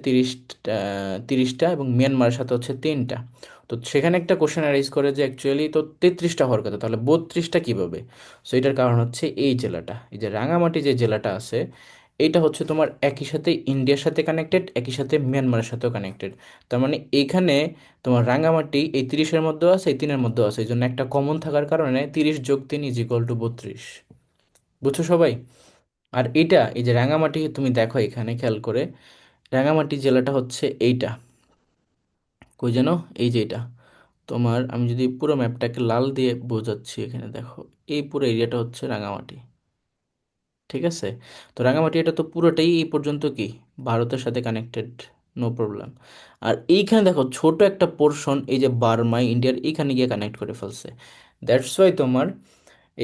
30টা এবং মিয়ানমারের সাথে হচ্ছে 3টা। তো সেখানে একটা কোশ্চেন অ্যারাইজ করে যে অ্যাকচুয়ালি তো 33টা হওয়ার কথা, তাহলে 32টা কিভাবে? সো এটার কারণ হচ্ছে এই জেলাটা, এই যে রাঙামাটি যে জেলাটা আছে, এইটা হচ্ছে তোমার একই সাথে ইন্ডিয়ার সাথে কানেক্টেড, একই সাথে মিয়ানমারের সাথেও কানেক্টেড। তার মানে এইখানে তোমার রাঙামাটি এই 30-এর মধ্যেও আছে, এই 3-এর মধ্যেও আছে, এই জন্য একটা কমন থাকার কারণে 30 + 3 = 32। বুঝছো সবাই? আর এটা, এই যে রাঙামাটি, তুমি দেখো এখানে খেয়াল করে, রাঙামাটি জেলাটা হচ্ছে এইটা, কই যেন, এই যে এটা তোমার, আমি যদি পুরো ম্যাপটাকে লাল দিয়ে বোঝাচ্ছি, এখানে দেখো, এই পুরো এরিয়াটা হচ্ছে রাঙামাটি, ঠিক আছে। তো রাঙামাটি এটা তো পুরোটাই এই পর্যন্ত কি ভারতের সাথে কানেক্টেড, নো প্রবলেম। আর এইখানে দেখো ছোট একটা পোর্শন, এই যে বার্মায় ইন্ডিয়ার এইখানে গিয়ে কানেক্ট করে ফেলছে। দ্যাটস ওয়াই তোমার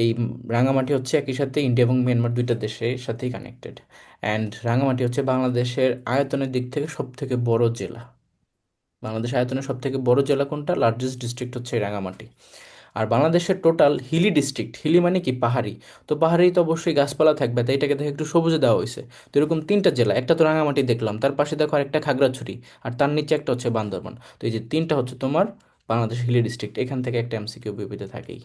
এই রাঙামাটি হচ্ছে একই সাথে ইন্ডিয়া এবং মিয়ানমার দুইটা দেশের সাথেই কানেক্টেড। অ্যান্ড রাঙামাটি হচ্ছে বাংলাদেশের আয়তনের দিক থেকে সব থেকে বড় জেলা। বাংলাদেশ আয়তনের সব থেকে বড় জেলা কোনটা, লার্জেস্ট ডিস্ট্রিক্ট হচ্ছে এই রাঙামাটি। আর বাংলাদেশের টোটাল হিলি ডিস্ট্রিক্ট, হিলি মানে কি পাহাড়ি, তো পাহাড়ি তো অবশ্যই গাছপালা থাকবে, তাই এটাকে দেখে একটু সবুজে দেওয়া হয়েছে। তো এরকম 3টা জেলা, একটা তো রাঙামাটি দেখলাম, তার পাশে দেখো আরেকটা খাগড়াছড়ি, আর তার নিচে একটা হচ্ছে বান্দরবান। তো এই যে 3টা হচ্ছে তোমার বাংলাদেশ হিলি ডিস্ট্রিক্ট। এখান থেকে একটা এমসিকিউ বিপিতে থাকেই,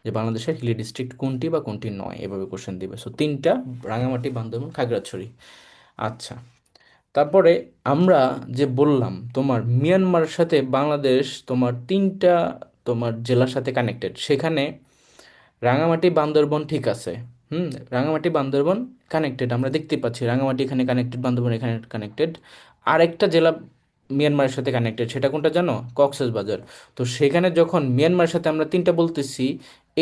যে বাংলাদেশের হিলি ডিস্ট্রিক্ট কোনটি বা কোনটি নয়, এভাবে কোশ্চেন দিবে। সো 3টা, রাঙামাটি, বান্দরবান, খাগড়াছড়ি। আচ্ছা, তারপরে আমরা যে বললাম তোমার মিয়ানমারের সাথে বাংলাদেশ তোমার 3টা তোমার জেলার সাথে কানেক্টেড, সেখানে রাঙামাটি, বান্দরবন, ঠিক আছে। হুম, রাঙামাটি, বান্দরবন কানেক্টেড, আমরা দেখতে পাচ্ছি রাঙামাটি এখানে কানেক্টেড, বান্দরবন এখানে কানেক্টেড। আরেকটা জেলা মিয়ানমারের সাথে কানেক্টেড, সেটা কোনটা জানো? কক্সবাজার। তো সেখানে যখন মিয়ানমারের সাথে আমরা 3টা বলতেছি,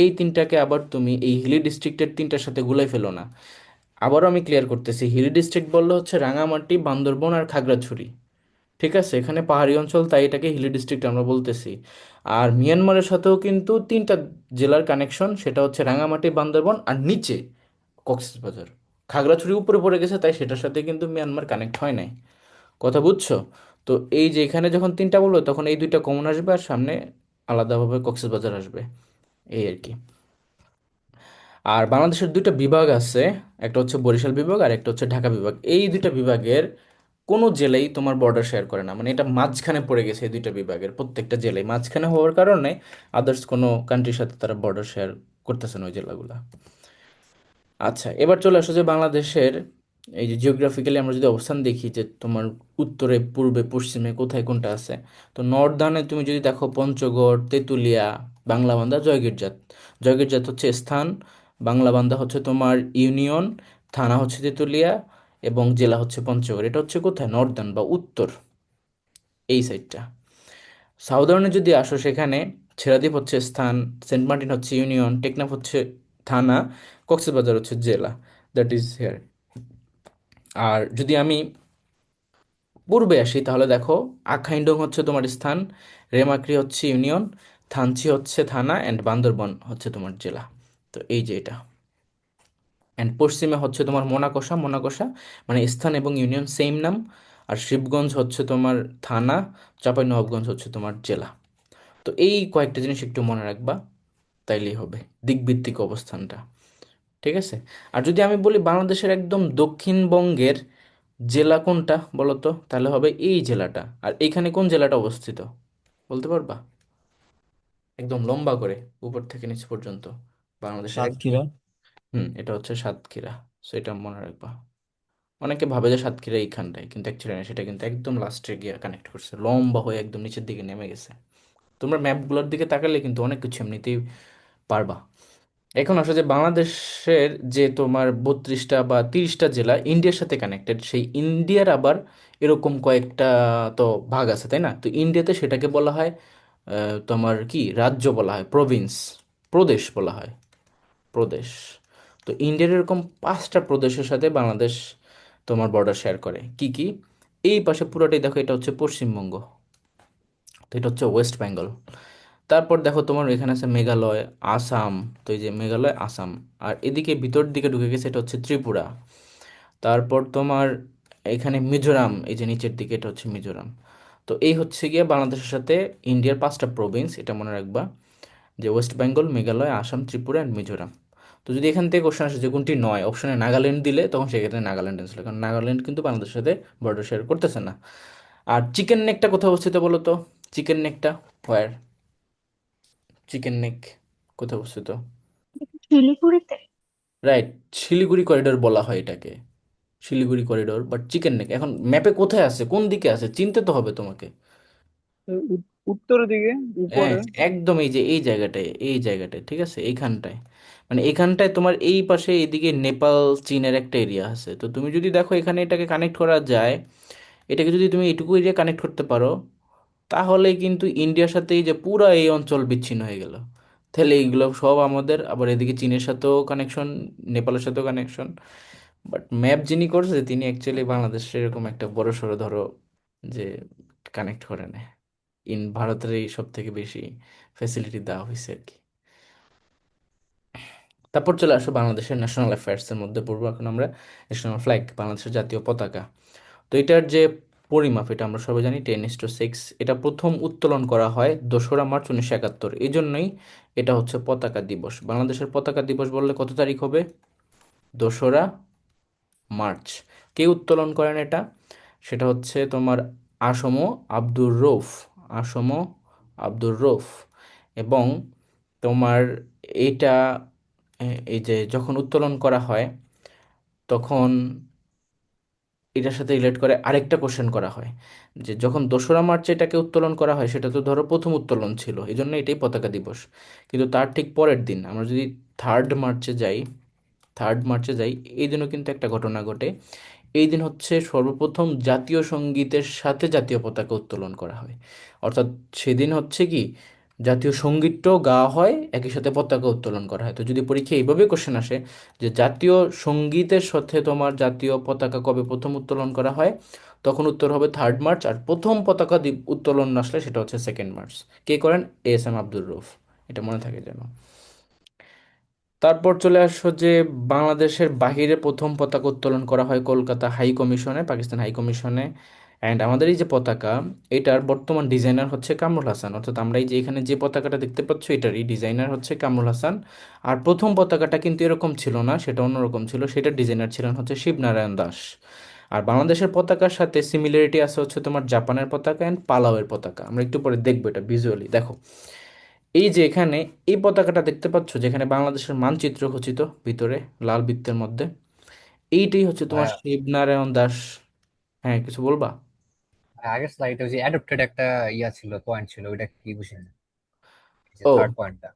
এই 3টাকে আবার তুমি এই হিলি ডিস্ট্রিক্টের 3টার সাথে গুলাই ফেলো না। আবারও আমি ক্লিয়ার করতেছি, হিলি ডিস্ট্রিক্ট বললে হচ্ছে রাঙামাটি, বান্দরবন আর খাগড়াছড়ি, ঠিক আছে। এখানে পাহাড়ি অঞ্চল, তাই এটাকে হিলি ডিস্ট্রিক্ট আমরা বলতেছি। আর মিয়ানমারের সাথেও কিন্তু 3টা জেলার কানেকশন, সেটা হচ্ছে রাঙামাটি, বান্দরবন আর নিচে কক্সবাজার। খাগড়াছড়ি উপরে পড়ে গেছে, তাই সেটার সাথে কিন্তু মিয়ানমার কানেক্ট হয় নাই। কথা বুঝছো? তো এই যে এখানে যখন তিনটা বলবো তখন এই দুইটা কমন আসবে আর সামনে আলাদাভাবে কক্সবাজার আসবে, এই আর কি। আর বাংলাদেশের দুইটা বিভাগ আছে, একটা হচ্ছে বরিশাল বিভাগ আর একটা হচ্ছে ঢাকা বিভাগ। এই দুইটা বিভাগের কোনো জেলাই তোমার বর্ডার শেয়ার করে না, মানে এটা মাঝখানে পড়ে গেছে। এই দুইটা বিভাগের প্রত্যেকটা জেলায় মাঝখানে হওয়ার কারণে আদার্স কোনো কান্ট্রির সাথে তারা বর্ডার শেয়ার করতেছে না ওই জেলাগুলা। আচ্ছা, এবার চলে আসো যে বাংলাদেশের এই যে জিওগ্রাফিক্যালি আমরা যদি অবস্থান দেখি যে তোমার উত্তরে পূর্বে পশ্চিমে কোথায় কোনটা আছে, তো নর্দার্নে তুমি যদি দেখো পঞ্চগড়, তেঁতুলিয়া, বাংলাবান্ধা, জয়গিরজাত। জয়গিরজাত হচ্ছে স্থান, বাংলাবান্ধা হচ্ছে তোমার ইউনিয়ন, থানা হচ্ছে তেঁতুলিয়া এবং জেলা হচ্ছে পঞ্চগড়। এটা হচ্ছে কোথায়? নর্দার্ন বা উত্তর, এই সাইডটা। সাউদার্নে যদি আসো সেখানে ছেড়াদ্বীপ হচ্ছে স্থান, সেন্ট মার্টিন হচ্ছে ইউনিয়ন, টেকনাফ হচ্ছে থানা, কক্সবাজার হচ্ছে জেলা। That is here. আর যদি আমি পূর্বে আসি তাহলে দেখো আখাইডং হচ্ছে তোমার স্থান, রেমাক্রি হচ্ছে ইউনিয়ন, থানচি হচ্ছে থানা অ্যান্ড বান্দরবন হচ্ছে তোমার জেলা। তো এই যে এটা। অ্যান্ড পশ্চিমে হচ্ছে তোমার মোনাকোষা। মোনাকোষা মানে স্থান এবং ইউনিয়ন সেম নাম। আর শিবগঞ্জ হচ্ছে তোমার থানা, চাঁপাইনবাবগঞ্জ হচ্ছে তোমার জেলা। তো এই কয়েকটা জিনিস একটু মনে রাখবা, তাইলেই হবে দিকভিত্তিক অবস্থানটা। ঠিক আছে। আর যদি আমি বলি বাংলাদেশের একদম দক্ষিণবঙ্গের জেলা কোনটা বলো তো, তাহলে হবে এই জেলাটা। আর এইখানে কোন জেলাটা অবস্থিত বলতে পারবা? একদম লম্বা করে উপর থেকে নিচ পর্যন্ত বাংলাদেশের সাতক্ষীরা। এটা হচ্ছে সাতক্ষীরা। সো এটা মনে রাখবা। অনেকে ভাবে যে সাতক্ষীরা এইখানটায়, কিন্তু অ্যাকচুয়ালি না, সেটা কিন্তু একদম লাস্টে গিয়ে কানেক্ট করছে, লম্বা হয়ে একদম নিচের দিকে নেমে গেছে। তোমরা ম্যাপগুলোর দিকে তাকালে কিন্তু অনেক কিছু এমনিতেই পারবা। এখন আসলে যে বাংলাদেশের যে তোমার 32টা বা 30টা জেলা ইন্ডিয়ার সাথে কানেক্টেড, সেই ইন্ডিয়ার আবার এরকম কয়েকটা তো ভাগ আছে, তাই না? তো ইন্ডিয়াতে সেটাকে বলা হয় তোমার কি রাজ্য বলা হয়, প্রভিন্স, প্রদেশ বলা হয়, প্রদেশ। তো ইন্ডিয়ার এরকম 5টা প্রদেশের সাথে বাংলাদেশ তোমার বর্ডার শেয়ার করে। কি কি? এই পাশে পুরোটাই দেখো, এটা হচ্ছে পশ্চিমবঙ্গ, তো এটা হচ্ছে ওয়েস্ট বেঙ্গল। তারপর দেখো তোমার এখানে আছে মেঘালয়, আসাম। তো এই যে মেঘালয়, আসাম। আর এদিকে ভিতর দিকে ঢুকে গেছে, এটা হচ্ছে ত্রিপুরা। তারপর তোমার এখানে মিজোরাম, এই যে নিচের দিকে এটা হচ্ছে মিজোরাম। তো এই হচ্ছে গিয়ে বাংলাদেশের সাথে ইন্ডিয়ার 5টা প্রভিন্স, এটা মনে রাখবা, যে ওয়েস্ট বেঙ্গল, মেঘালয়, আসাম, ত্রিপুরা অ্যান্ড মিজোরাম। তো যদি এখান থেকে কোশ্চেন আসে যে কোনটি নয়, অপশনে নাগাল্যান্ড দিলে তখন সেক্ষেত্রে নাগাল্যান্ড অ্যান্সার, কারণ নাগাল্যান্ড কিন্তু বাংলাদেশের সাথে বর্ডার শেয়ার করতেছে না। আর চিকেন নেকটা কোথায় অবস্থিত বলো তো? চিকেন নেকটা হোয়ার? চিকেন নেক কোথায় অবস্থিত? শিলিগুড়িতে। রাইট, শিলিগুড়ি করিডোর বলা হয় এটাকে, Siliguri corridor. But chicken neck এখন ম্যাপে কোথায় আছে, কোন দিকে আছে, চিনতে তো হবে তোমাকে। উত্তর দিকে হ্যাঁ, উপরে। একদম এই যে এই জায়গাটায়, এই জায়গাটায়, ঠিক আছে, এইখানটায়। মানে এইখানটায় তোমার এই পাশে এইদিকে নেপাল চীনের একটা এরিয়া আছে। তো তুমি যদি দেখো এখানে এটাকে কানেক্ট করা যায়, এটাকে যদি তুমি এটুকু এরিয়া কানেক্ট করতে পারো, তাহলে কিন্তু ইন্ডিয়ার সাথে এই যে পুরা এই অঞ্চল বিচ্ছিন্ন হয়ে গেল। তাহলে এইগুলো সব আমাদের, আবার এদিকে চীনের সাথেও কানেকশন, নেপালের সাথেও কানেকশন। বাট ম্যাপ যিনি করছে তিনি অ্যাকচুয়ালি বাংলাদেশের এরকম একটা বড় সড়ো ধরো যে কানেক্ট করে নেয়। ভারতের এই সব থেকে বেশি ফ্যাসিলিটি দেওয়া হয়েছে আর কি। তারপর চলে আসো বাংলাদেশের ন্যাশনাল অ্যাফেয়ার্সের মধ্যে পড়বো এখন আমরা ন্যাশনাল ফ্ল্যাগ, বাংলাদেশের জাতীয় পতাকা। তো এটার যে পরিমাপ, এটা আমরা সবাই জানি 10:6। এটা প্রথম উত্তোলন করা হয় 2রা মার্চ 1971। এই জন্যই এটা হচ্ছে পতাকা দিবস। বাংলাদেশের পতাকা দিবস বললে কত তারিখ হবে? 2রা মার্চ। কে উত্তোলন করেন এটা? সেটা হচ্ছে তোমার আসম আব্দুর রৌফ, আসম আব্দুর রৌফ। এবং তোমার এইটা এই যে যখন উত্তোলন করা হয় তখন এটার সাথে রিলেট করে আরেকটা কোশ্চেন করা হয়, যে যখন 2রা মার্চে এটাকে উত্তোলন করা হয় সেটা তো ধরো প্রথম উত্তোলন ছিল, এই জন্য এটাই পতাকা দিবস। কিন্তু তার ঠিক পরের দিন আমরা যদি 3rd মার্চে যাই, 3rd মার্চে যাই, এই দিনও কিন্তু একটা ঘটনা ঘটে। এই দিন হচ্ছে সর্বপ্রথম জাতীয় সঙ্গীতের সাথে জাতীয় পতাকা উত্তোলন করা হয়। অর্থাৎ সেদিন হচ্ছে কি জাতীয় সঙ্গীতটাও গাওয়া হয়, একই সাথে পতাকা উত্তোলন করা হয়। তো যদি পরীক্ষায় এইভাবে কোশ্চেন আসে যে জাতীয় সঙ্গীতের সাথে তোমার জাতীয় পতাকা কবে প্রথম উত্তোলন করা হয়, তখন উত্তর হবে 3rd মার্চ। আর প্রথম পতাকা উত্তোলন আসলে সেটা হচ্ছে 2nd মার্চ। কে করেন? S M Abdur Rauf. এটা মনে থাকে যেন। তারপর চলে আসো যে বাংলাদেশের বাহিরে প্রথম পতাকা উত্তোলন করা হয় কলকাতা হাই কমিশনে, পাকিস্তান হাই কমিশনে। অ্যান্ড আমাদের এই যে পতাকা, এটার বর্তমান ডিজাইনার হচ্ছে কামরুল হাসান, অর্থাৎ আমরা এই যে এখানে যে পতাকাটা দেখতে পাচ্ছ এটারই ডিজাইনার হচ্ছে কামরুল হাসান। আর প্রথম পতাকাটা কিন্তু এরকম ছিল না, সেটা অন্যরকম ছিল, সেটার ডিজাইনার ছিলেন হচ্ছে শিবনারায়ণ দাস। আর বাংলাদেশের পতাকার সাথে সিমিলারিটি আছে হচ্ছে তোমার জাপানের পতাকা অ্যান্ড পালাওয়ের পতাকা, আমরা একটু পরে দেখবো এটা ভিজুয়ালি। দেখো এই যে এখানে এই পতাকাটা দেখতে পাচ্ছ, যেখানে বাংলাদেশের মানচিত্র খচিত ভিতরে লাল বৃত্তের মধ্যে, এইটাই হচ্ছে তোমার ভাইয়া, শিবনারায়ণ দাস। হ্যাঁ, কিছু বলবা? আগের স্লাইডে ওই যে অ্যাডপ্টেড একটা ছিল, পয়েন্ট ছিল, ওইটা কি বুঝিনি, এই যে ও, থার্ড পয়েন্টটা।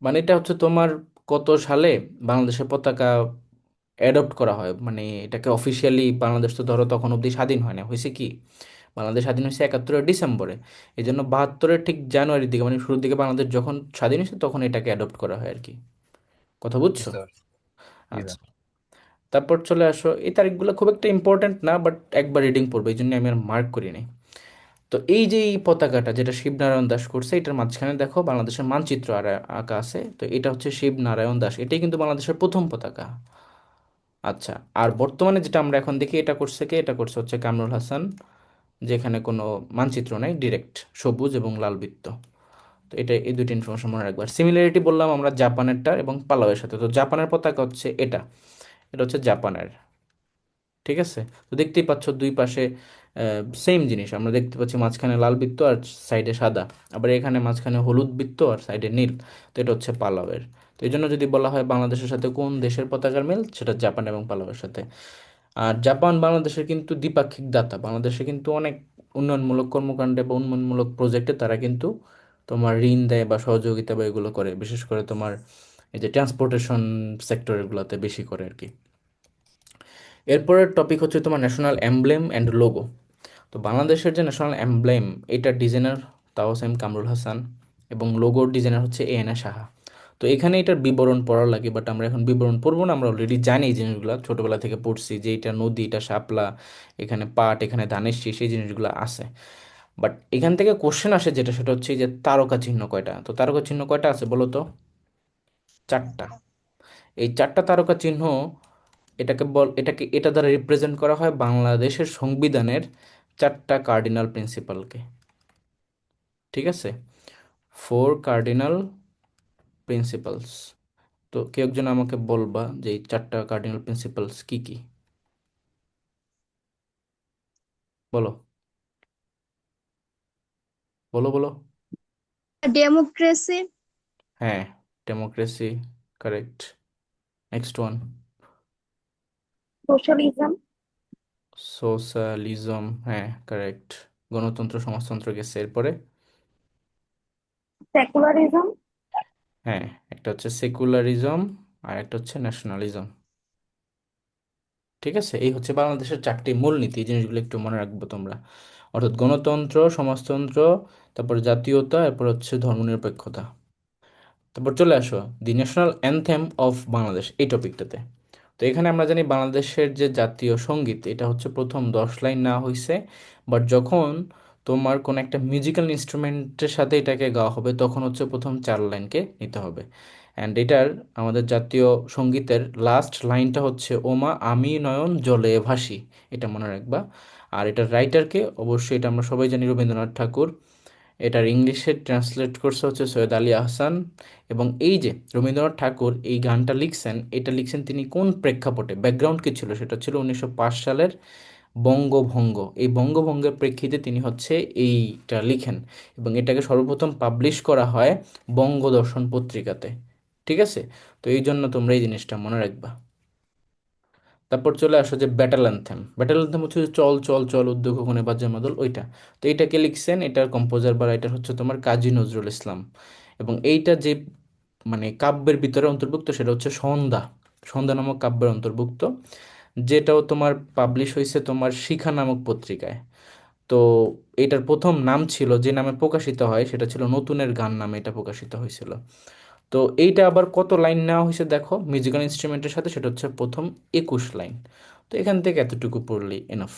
মানে এটা হচ্ছে তোমার কত সালে বাংলাদেশের পতাকা অ্যাডপ্ট করা হয়, মানে এটাকে অফিসিয়ালি বাংলাদেশ তো ধরো তখন অবধি স্বাধীন হয় না, হয়েছে কি বাংলাদেশ স্বাধীন হয়েছে 71 ডিসেম্বরে। এই জন্য 72-এর ঠিক জানুয়ারির দিকে, মানে শুরুর দিকে বাংলাদেশ যখন স্বাধীন হয়েছে তখন এটাকে অ্যাডপ্ট করা হয় আর কি। কথা বুঝছো? বুঝতে পারছি। জি ভাই। আচ্ছা, তারপর চলে আসো, এই তারিখগুলো খুব একটা ইম্পর্ট্যান্ট না, বাট একবার রিডিং পড়বে, এই জন্য আমি আর মার্ক করি নাই। তো এই যে এই পতাকাটা যেটা শিবনারায়ণ দাস করছে, এটার মাঝখানে দেখো বাংলাদেশের মানচিত্র আর আঁকা আছে, তো এটা হচ্ছে শিবনারায়ণ দাস, এটাই কিন্তু বাংলাদেশের প্রথম পতাকা। আচ্ছা, আর বর্তমানে যেটা আমরা এখন দেখি এটা করছে কে, এটা করছে হচ্ছে কামরুল হাসান, যেখানে কোনো মানচিত্র নাই, ডিরেক্ট সবুজ এবং লাল বৃত্ত। তো এটা এই দুটি ইনফরমেশন মনে রাখবার। সিমিলারিটি বললাম আমরা জাপানেরটা এবং পালাওয়ের সাথে, তো জাপানের পতাকা হচ্ছে এটা, এটা হচ্ছে জাপানের। ঠিক আছে, তো দেখতেই পাচ্ছ দুই পাশে সেম জিনিস আমরা দেখতে পাচ্ছি, মাঝখানে লাল বৃত্ত আর সাইডে সাদা, আবার এখানে মাঝখানে হলুদ বৃত্ত আর সাইডে নীল। তো এটা হচ্ছে পালাওয়ের। তো এই জন্য যদি বলা হয় বাংলাদেশের সাথে কোন দেশের পতাকার মিল, সেটা জাপান এবং পালাওয়ের সাথে। আর জাপান বাংলাদেশের কিন্তু দ্বিপাক্ষিক দাতা, বাংলাদেশে কিন্তু অনেক উন্নয়নমূলক কর্মকাণ্ডে বা উন্নয়নমূলক প্রজেক্টে তারা কিন্তু তোমার ঋণ দেয় বা সহযোগিতা বা এগুলো করে, বিশেষ করে তোমার এই যে ট্রান্সপোর্টেশন সেক্টর এগুলোতে বেশি করে আর কি। এরপরের টপিক হচ্ছে তোমার ন্যাশনাল এমব্লেম অ্যান্ড লোগো। তো বাংলাদেশের যে ন্যাশনাল এমব্লেম, এটার ডিজাইনার তাওসেম কামরুল হাসান এবং লোগোর ডিজাইনার হচ্ছে এএনএ সাহা। তো এখানে এটার বিবরণ পড়ার লাগে, বাট আমরা এখন বিবরণ পড়বো না, আমরা অলরেডি জানি এই জিনিসগুলো, ছোটোবেলা থেকে পড়ছি যে এটা নদী, এটা শাপলা, এখানে পাট, এখানে ধানের শীষ, এই জিনিসগুলো আছে। বাট এখান থেকে কোশ্চেন আসে যেটা, সেটা হচ্ছে এই যে তারকা চিহ্ন কয়টা, তো তারকা চিহ্ন কয়টা আছে বলো তো? 4টা। এই 4টা তারকা চিহ্ন, এটাকে এটা দ্বারা রিপ্রেজেন্ট করা হয় বাংলাদেশের সংবিধানের 4টা কার্ডিনাল প্রিন্সিপালকে। ঠিক আছে, 4 কার্ডিনাল প্রিন্সিপালস। তো কেউ একজন আমাকে বলবা যে এই 4টা কার্ডিনাল প্রিন্সিপালস কি কি, বলো, বলো বলো। ডেমোক্রেসি, হ্যাঁ, democracy, correct. Next one. Socialism, socialism, হ্যাঁ কারেক্ট। গণতন্ত্র, সমাজতন্ত্র গেছে, এরপরে? সেকুলারিজম, হ্যাঁ, একটা হচ্ছে সেকুলারিজম আর একটা হচ্ছে ন্যাশনালিজম। ঠিক আছে, এই হচ্ছে বাংলাদেশের 4টি মূলনীতি, এই জিনিসগুলো একটু মনে রাখবো তোমরা, অর্থাৎ গণতন্ত্র, সমাজতন্ত্র, তারপর জাতীয়তা, এরপর হচ্ছে ধর্মনিরপেক্ষতা। তারপর চলে আসো the national anthem of Bangladesh, এই টপিকটাতে। তো এখানে আমরা জানি বাংলাদেশের যে জাতীয় সঙ্গীত, এটা হচ্ছে প্রথম 10 লাইন না হয়েছে, বাট যখন তোমার কোন একটা মিউজিক্যাল ইনস্ট্রুমেন্টের সাথে এটাকে গাওয়া হবে তখন হচ্ছে প্রথম 4 লাইনকে নিতে হবে। অ্যান্ড এটার আমাদের জাতীয় সঙ্গীতের লাস্ট লাইনটা হচ্ছে ওমা আমি নয়ন জলে ভাসি, এটা মনে রাখবা। আর এটার রাইটারকে অবশ্যই, এটা আমরা সবাই জানি, রবীন্দ্রনাথ ঠাকুর। এটার ইংলিশে ট্রান্সলেট করছে হচ্ছে সৈয়দ আলী আহসান। এবং এই যে রবীন্দ্রনাথ ঠাকুর এই গানটা লিখছেন, এটা লিখছেন তিনি কোন প্রেক্ষাপটে, ব্যাকগ্রাউন্ড কি ছিল, সেটা ছিল 1905 সালের বঙ্গভঙ্গ। এই বঙ্গভঙ্গের প্রেক্ষিতে তিনি হচ্ছে এইটা লিখেন, এবং এটাকে সর্বপ্রথম পাবলিশ করা হয় বঙ্গদর্শন পত্রিকাতে। ঠিক আছে, তো এই জন্য তোমরা এই জিনিসটা মনে রাখবা। তারপর চলে আসো যে ব্যাটেল অ্যান্থেম, ব্যাটেল অ্যান্থেম হচ্ছে যে চল চল চল উদ্যোগ গগনে বাজে মাদল, ওইটা। তো এইটাকে লিখছেন, এটার কম্পোজার বা রাইটার হচ্ছে তোমার কাজী নজরুল ইসলাম। এবং এইটা যে মানে কাব্যের ভিতরে অন্তর্ভুক্ত, সেটা হচ্ছে সন্ধ্যা, সন্ধ্যা নামক কাব্যের অন্তর্ভুক্ত, যেটাও তোমার পাবলিশ হয়েছে তোমার শিখা নামক পত্রিকায়। তো এটার প্রথম নাম ছিল, যে নামে প্রকাশিত হয় সেটা ছিল নতুনের গান নামে এটা প্রকাশিত হয়েছিল। তো এইটা আবার কত লাইন নেওয়া হয়েছে দেখো মিউজিক্যাল ইনস্ট্রুমেন্টের সাথে, সেটা হচ্ছে প্রথম 21 লাইন। তো এখান থেকে এতটুকু পড়লেই এনাফ।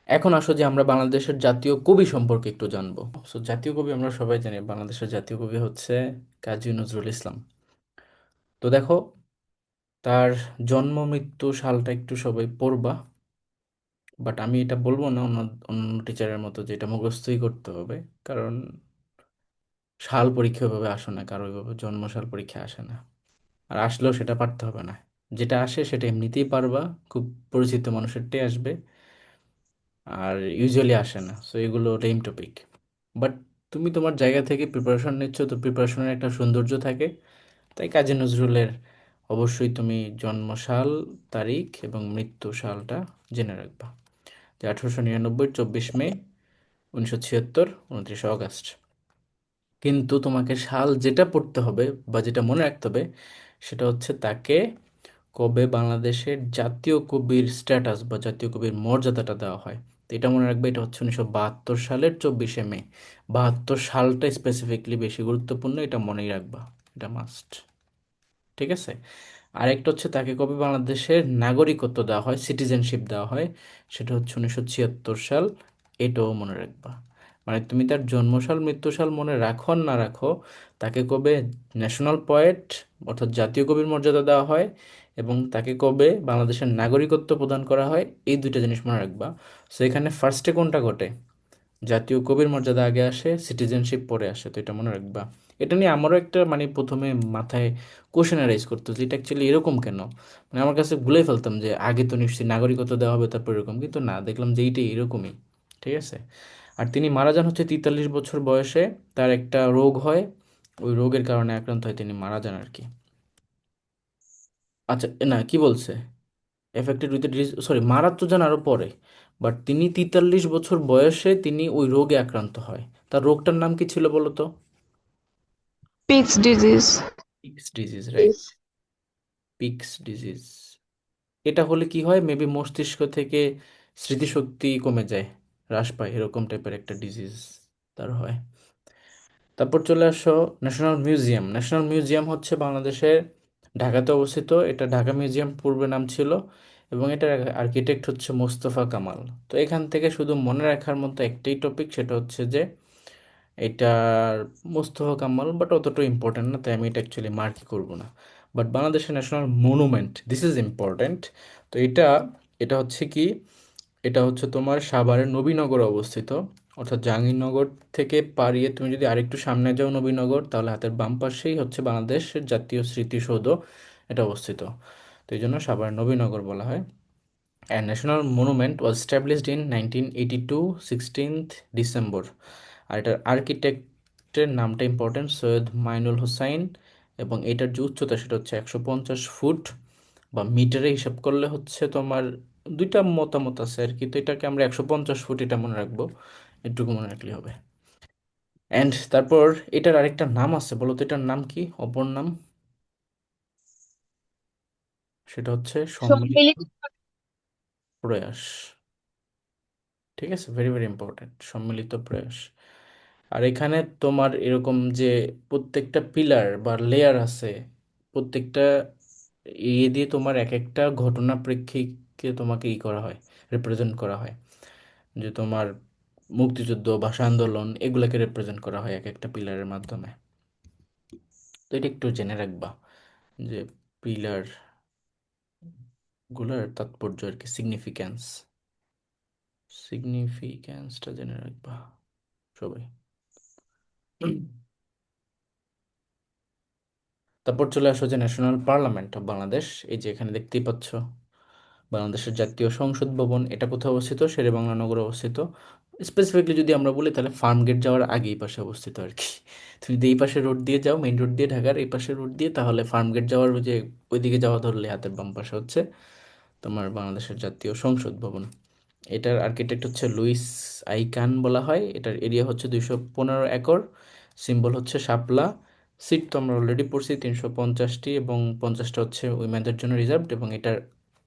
এখন আসো যে আমরা বাংলাদেশের জাতীয় কবি সম্পর্কে একটু জানবো। সো জাতীয় কবি আমরা সবাই জানি, বাংলাদেশের জাতীয় কবি হচ্ছে কাজী নজরুল ইসলাম। তো দেখো তার জন্ম মৃত্যু সালটা একটু সবাই পড়বা, বাট আমি এটা বলবো না অন্য অন্য টিচারের মতো যে এটা মুখস্থই করতে হবে, কারণ সাল পরীক্ষা ওইভাবে আসে না, কারো ওইভাবে জন্মসাল পরীক্ষা আসে না। আর আসলেও সেটা পারতে হবে না, যেটা আসে সেটা এমনিতেই পারবা, খুব পরিচিত মানুষেরটাই আসবে, আর ইউজুয়ালি আসে না। সো এগুলো লেম টপিক। বাট তুমি তোমার জায়গা থেকে প্রিপারেশন নিচ্ছ, তো প্রিপারেশনের একটা সৌন্দর্য থাকে। তাই কাজী নজরুলের অবশ্যই তুমি জন্মসাল, তারিখ এবং মৃত্যু সালটা জেনে রাখবা, যে 1899, 24 মে, 1976, 29 আগস্ট। কিন্তু তোমাকে সাল যেটা পড়তে হবে বা যেটা মনে রাখতে হবে, সেটা হচ্ছে তাকে কবে বাংলাদেশের জাতীয় কবির স্ট্যাটাস বা জাতীয় কবির মর্যাদাটা দেওয়া হয়। তো এটা মনে রাখবে, এটা হচ্ছে 1972 সালের 24 মে। 72 সালটা স্পেসিফিকলি বেশি গুরুত্বপূর্ণ, এটা মনেই রাখবা, এটা মাস্ট। ঠিক আছে। আরেকটা হচ্ছে তাকে কবে বাংলাদেশের নাগরিকত্ব দেওয়া হয়, সিটিজেনশিপ দেওয়া হয়, সেটা হচ্ছে 1976 সাল। এটাও মনে রাখবা। মানে তুমি তার জন্মসাল মৃত্যুসাল মনে রাখো আর না রাখো, তাকে কবে ন্যাশনাল পোয়েট অর্থাৎ জাতীয় কবির মর্যাদা দেওয়া হয় এবং তাকে কবে বাংলাদেশের নাগরিকত্ব প্রদান করা হয়, এই দুইটা জিনিস মনে রাখবা। সো এখানে ফার্স্টে কোনটা ঘটে? জাতীয় কবির মর্যাদা আগে আসে, সিটিজেনশিপ পরে আসে, তো এটা মনে রাখবা। এটা নিয়ে আমারও একটা মানে প্রথমে মাথায় কোশ্চেন রাইজ করতো যে এটা অ্যাকচুয়ালি এরকম কেন। মানে আমার কাছে ভুলে ফেলতাম যে আগে তো নিশ্চয়ই নাগরিকত্ব দেওয়া হবে তারপর এরকম, কিন্তু না, দেখলাম যে এইটাই এরকমই। ঠিক আছে। আর তিনি মারা যান হচ্ছে 43 বছর বয়সে। তার একটা রোগ হয়, ওই রোগের কারণে আক্রান্ত হয়, তিনি মারা যান আর কি। আচ্ছা, না কি বলছে, এফেক্টেড উইথ ডিজিজ, সরি, মারা তো যান আরো পরে। বাট তিনি 43 বছর বয়সে তিনি ওই রোগে আক্রান্ত হয়। তার রোগটার নাম কি ছিল বলো তো? Peaks disease. Pix disease, right. Pix disease. এটা হলে কি হয়, মেবি মস্তিষ্ক থেকে স্মৃতিশক্তি কমে যায়, হ্রাস পায়, এরকম টাইপের একটা ডিজিজ তার হয়। তারপর চলে আসো ন্যাশনাল মিউজিয়াম। ন্যাশনাল মিউজিয়াম হচ্ছে বাংলাদেশের ঢাকাতে অবস্থিত। এটা ঢাকা মিউজিয়াম পূর্বে নাম ছিল, এবং এটার আর্কিটেক্ট হচ্ছে মোস্তফা কামাল। তো এখান থেকে শুধু মনে রাখার মতো একটাই টপিক, সেটা হচ্ছে যে এটার মোস্তফা কামাল, বাট অতটা ইম্পর্টেন্ট না, তাই আমি এটা অ্যাকচুয়ালি মার্কই করবো না। বাট বাংলাদেশের national monument, this is important. তো এটা এটা হচ্ছে কি, এটা হচ্ছে তোমার সাভারের নবীনগরে অবস্থিত, অর্থাৎ জাহাঙ্গীরনগর থেকে পাড়িয়ে তুমি যদি আরেকটু সামনে যাও নবীনগর, তাহলে হাতের বাম পাশেই হচ্ছে বাংলাদেশের জাতীয় স্মৃতিসৌধ, এটা অবস্থিত। তো এই জন্য সাভারের নবীনগর বলা হয়। A national monument was established in 1982, 16th December. আর এটার আর্কিটেক্টের নামটা ইম্পর্টেন্ট, সৈয়দ মাইনুল হোসাইন। এবং এটার যে উচ্চতা সেটা হচ্ছে 150 ফুট, বা মিটারে হিসাব করলে হচ্ছে তোমার দুইটা মতামত আছে আর কি, তো এটাকে আমরা 150 ফুট এটা মনে রাখবো, এটুকু মনে রাখলে হবে। অ্যান্ড তারপর এটার আরেকটা নাম আছে, বলো তো এটার নাম কি, অপর নাম? সেটা হচ্ছে সম্মিলিত সম্মিলিত প্রয়াস। ঠিক আছে, ভেরি ভেরি ইম্পর্টেন্ট, সম্মিলিত প্রয়াস। আর এখানে তোমার এরকম যে প্রত্যেকটা পিলার বা লেয়ার আছে, প্রত্যেকটা ইয়ে দিয়ে তোমার এক একটা ঘটনা প্রেক্ষিকে তোমাকে ই করা হয়, রিপ্রেজেন্ট করা হয়। যে তোমার মুক্তিযুদ্ধ, ভাষা আন্দোলন, এগুলাকে রিপ্রেজেন্ট করা হয় এক একটা পিলারের মাধ্যমে। তো এটা একটু জেনে রাখবা, যে পিলার গুলার তাৎপর্য আর কি, সিগনিফিক্যান্স, সিগনিফিক্যান্সটা জেনে রাখবা সবাই। তারপর চলে আসো যে ন্যাশনাল পার্লামেন্ট অফ বাংলাদেশ, এই যে এখানে দেখতেই পাচ্ছ বাংলাদেশের জাতীয় সংসদ ভবন, এটা কোথায় অবস্থিত, শেরেবাংলা নগরে অবস্থিত। স্পেসিফিকলি যদি আমরা বলি তাহলে ফার্ম গেট যাওয়ার আগে এই পাশে অবস্থিত আর কি। তুমি যদি এই পাশে রোড দিয়ে যাও, মেইন রোড দিয়ে, ঢাকার এই পাশে রোড দিয়ে, তাহলে ফার্ম গেট যাওয়ার ওই যে ওইদিকে যাওয়া ধরলে হাতের বাম পাশে হচ্ছে তোমার বাংলাদেশের জাতীয় সংসদ ভবন। এটার আর্কিটেক্ট হচ্ছে লুইস আইকান বলা হয়। এটার এরিয়া হচ্ছে 215 একর। সিম্বল হচ্ছে শাপলা। সিট তো আমরা অলরেডি পড়ছি 350টি, এবং 50টা হচ্ছে উইমেনদের জন্য রিজার্ভড। এবং এটার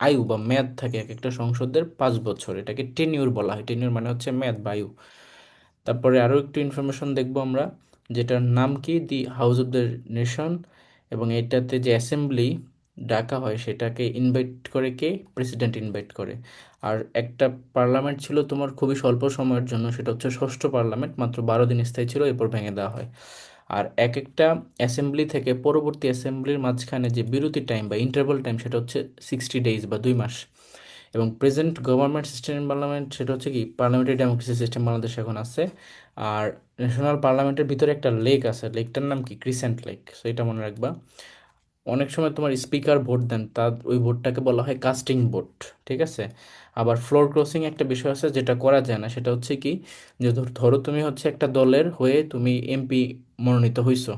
আয়ু বা মেয়াদ থাকে এক একটা সংসদের 5 বছর, এটাকে টেনিউর বলা হয়। টেনিউর মানে হচ্ছে মেয়াদ বা আয়ু। তারপরে আরও একটু ইনফরমেশন দেখবো আমরা, যেটার নাম কি, the house of the nation. এবং এটাতে যে অ্যাসেম্বলি ডাকা হয় সেটাকে ইনভাইট করে কে, প্রেসিডেন্ট ইনভাইট করে। আর একটা পার্লামেন্ট ছিল তোমার খুবই স্বল্প সময়ের জন্য, সেটা হচ্ছে ষষ্ঠ পার্লামেন্ট, মাত্র 12 দিন স্থায়ী ছিল, এরপর ভেঙে দেওয়া হয়। আর এক একটা অ্যাসেম্বলি থেকে পরবর্তী অ্যাসেম্বলির মাঝখানে যে বিরতি টাইম বা ইন্টারভাল টাইম, সেটা হচ্ছে 60 ডেজ বা 2 মাস। এবং present government system in parliament সেটা হচ্ছে কি পার্লামেন্টারি ডেমোক্রেসি সিস্টেম বাংলাদেশে এখন আছে। আর ন্যাশনাল পার্লামেন্টের ভিতরে একটা লেক আছে, লেকটার নাম কি ক্রিসেন্ট লেক, সো এটা মনে রাখবা। অনেক সময় তোমার স্পিকার ভোট দেন, তার ওই ভোটটাকে বলা হয় কাস্টিং ভোট, ঠিক আছে। আবার ফ্লোর ক্রসিং একটা বিষয় আছে যেটা করা যায় না, সেটা হচ্ছে কি যে ধরো তুমি হচ্ছে একটা দলের হয়ে তুমি এমপি মনোনীত হইছো,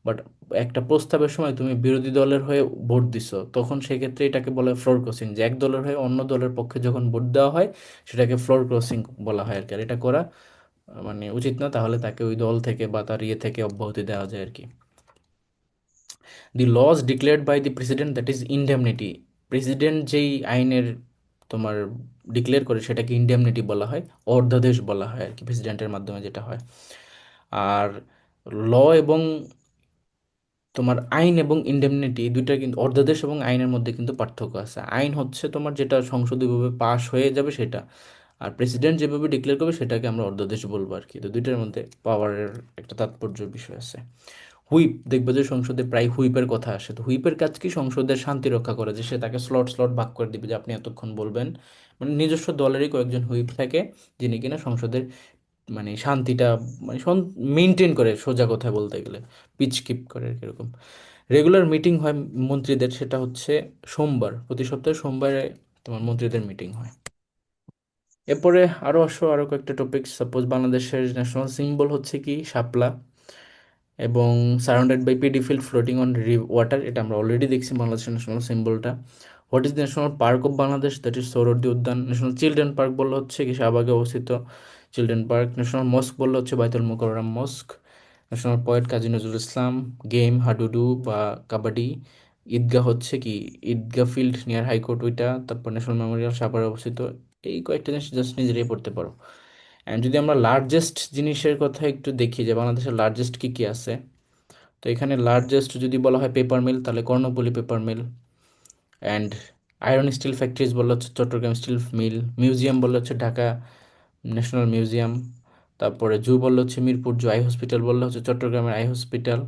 বাট একটা প্রস্তাবের সময় তুমি বিরোধী দলের হয়ে ভোট দিছো, তখন সেক্ষেত্রে এটাকে বলা হয় ফ্লোর ক্রসিং, যে এক দলের হয়ে অন্য দলের পক্ষে যখন ভোট দেওয়া হয় সেটাকে ফ্লোর ক্রসিং বলা হয় আর কি। আর এটা করা মানে উচিত না, তাহলে তাকে ওই দল থেকে বা তার ইয়ে থেকে অব্যাহতি দেওয়া যায় আর কি। The laws declared by the president, that is indemnity. President যেই আইনের তোমার ডিক্লেয়ার করে সেটাকে ইনডেমনিটি বলা হয়, অর্ধ্যাদেশ বলা হয় আর কি, প্রেসিডেন্টের মাধ্যমে যেটা হয়। আর ল এবং তোমার আইন এবং ইনডেমনিটি দুইটা কিন্তু, অর্ধ্যাদেশ এবং আইনের মধ্যে কিন্তু পার্থক্য আছে। আইন হচ্ছে তোমার যেটা সংসদীয়ভাবে পাশ হয়ে যাবে সেটা, আর প্রেসিডেন্ট যেভাবে ডিক্লেয়ার করবে সেটাকে আমরা অর্ধ্যাদেশ বলবো আর কি। তো দুইটার মধ্যে পাওয়ারের একটা তাৎপর্যের বিষয় আছে। হুইপ, দেখবে যে সংসদে প্রায় হুইপের কথা আসে। তো হুইপের কাজ কি সংসদের শান্তি রক্ষা করে, যে সে তাকে স্লট স্লট ভাগ করে দিবে যে আপনি এতক্ষণ বলবেন। মানে নিজস্ব দলেরই কয়েকজন হুইপ থাকে যিনি কিনা সংসদের মানে শান্তিটা মানে মেনটেন করে, সোজা কথায় বলতে গেলে পিচ কিপ করে আর কি এরকম। রেগুলার মিটিং হয় মন্ত্রীদের, সেটা হচ্ছে সোমবার, প্রতি সপ্তাহে সোমবারে তোমার মন্ত্রীদের মিটিং হয়। এরপরে আরও কয়েকটা টপিক, সাপোজ বাংলাদেশের ন্যাশনাল সিম্বল হচ্ছে কি শাপলা, এবং surrounded by paddy field floating on water, এটা আমরা অলরেডি দেখছি বাংলাদেশের ন্যাশনাল সিম্বলটা। What is the national park of Bangladesh, that is Suhrawardy Udyan. National children park বললে হচ্ছে কি শাহবাগে অবস্থিত চিলড্রেন পার্ক। ন্যাশনাল মস্ক বললে হচ্ছে বাইতুল মোকাররম মস্ক। ন্যাশনাল পোয়েট কাজী নজরুল ইসলাম। গেম হাডুডু বা কাবাডি। ঈদগাহ হচ্ছে কি ঈদগাহ ফিল্ড নিয়ার হাইকোর্ট ওইটা। তারপর ন্যাশনাল মেমোরিয়াল সাভারে অবস্থিত। এই কয়েকটা জিনিস জাস্ট নিজেরাই পড়তে পারো। অ্যান্ড যদি আমরা লার্জেস্ট জিনিসের কথা একটু দেখি যে বাংলাদেশের লার্জেস্ট কী কী আছে, তো এখানে লার্জেস্ট যদি বলা হয় পেপার মিল, তাহলে Karnaphuli paper mill. And iron steel factories বললে হচ্ছে চট্টগ্রাম স্টিল মিল। মিউজিয়াম বললে হচ্ছে ঢাকা ন্যাশনাল মিউজিয়াম। তারপরে জু বললে হচ্ছে মিরপুর জু। আই হসপিটাল বললে হচ্ছে চট্টগ্রামের আই হসপিটাল।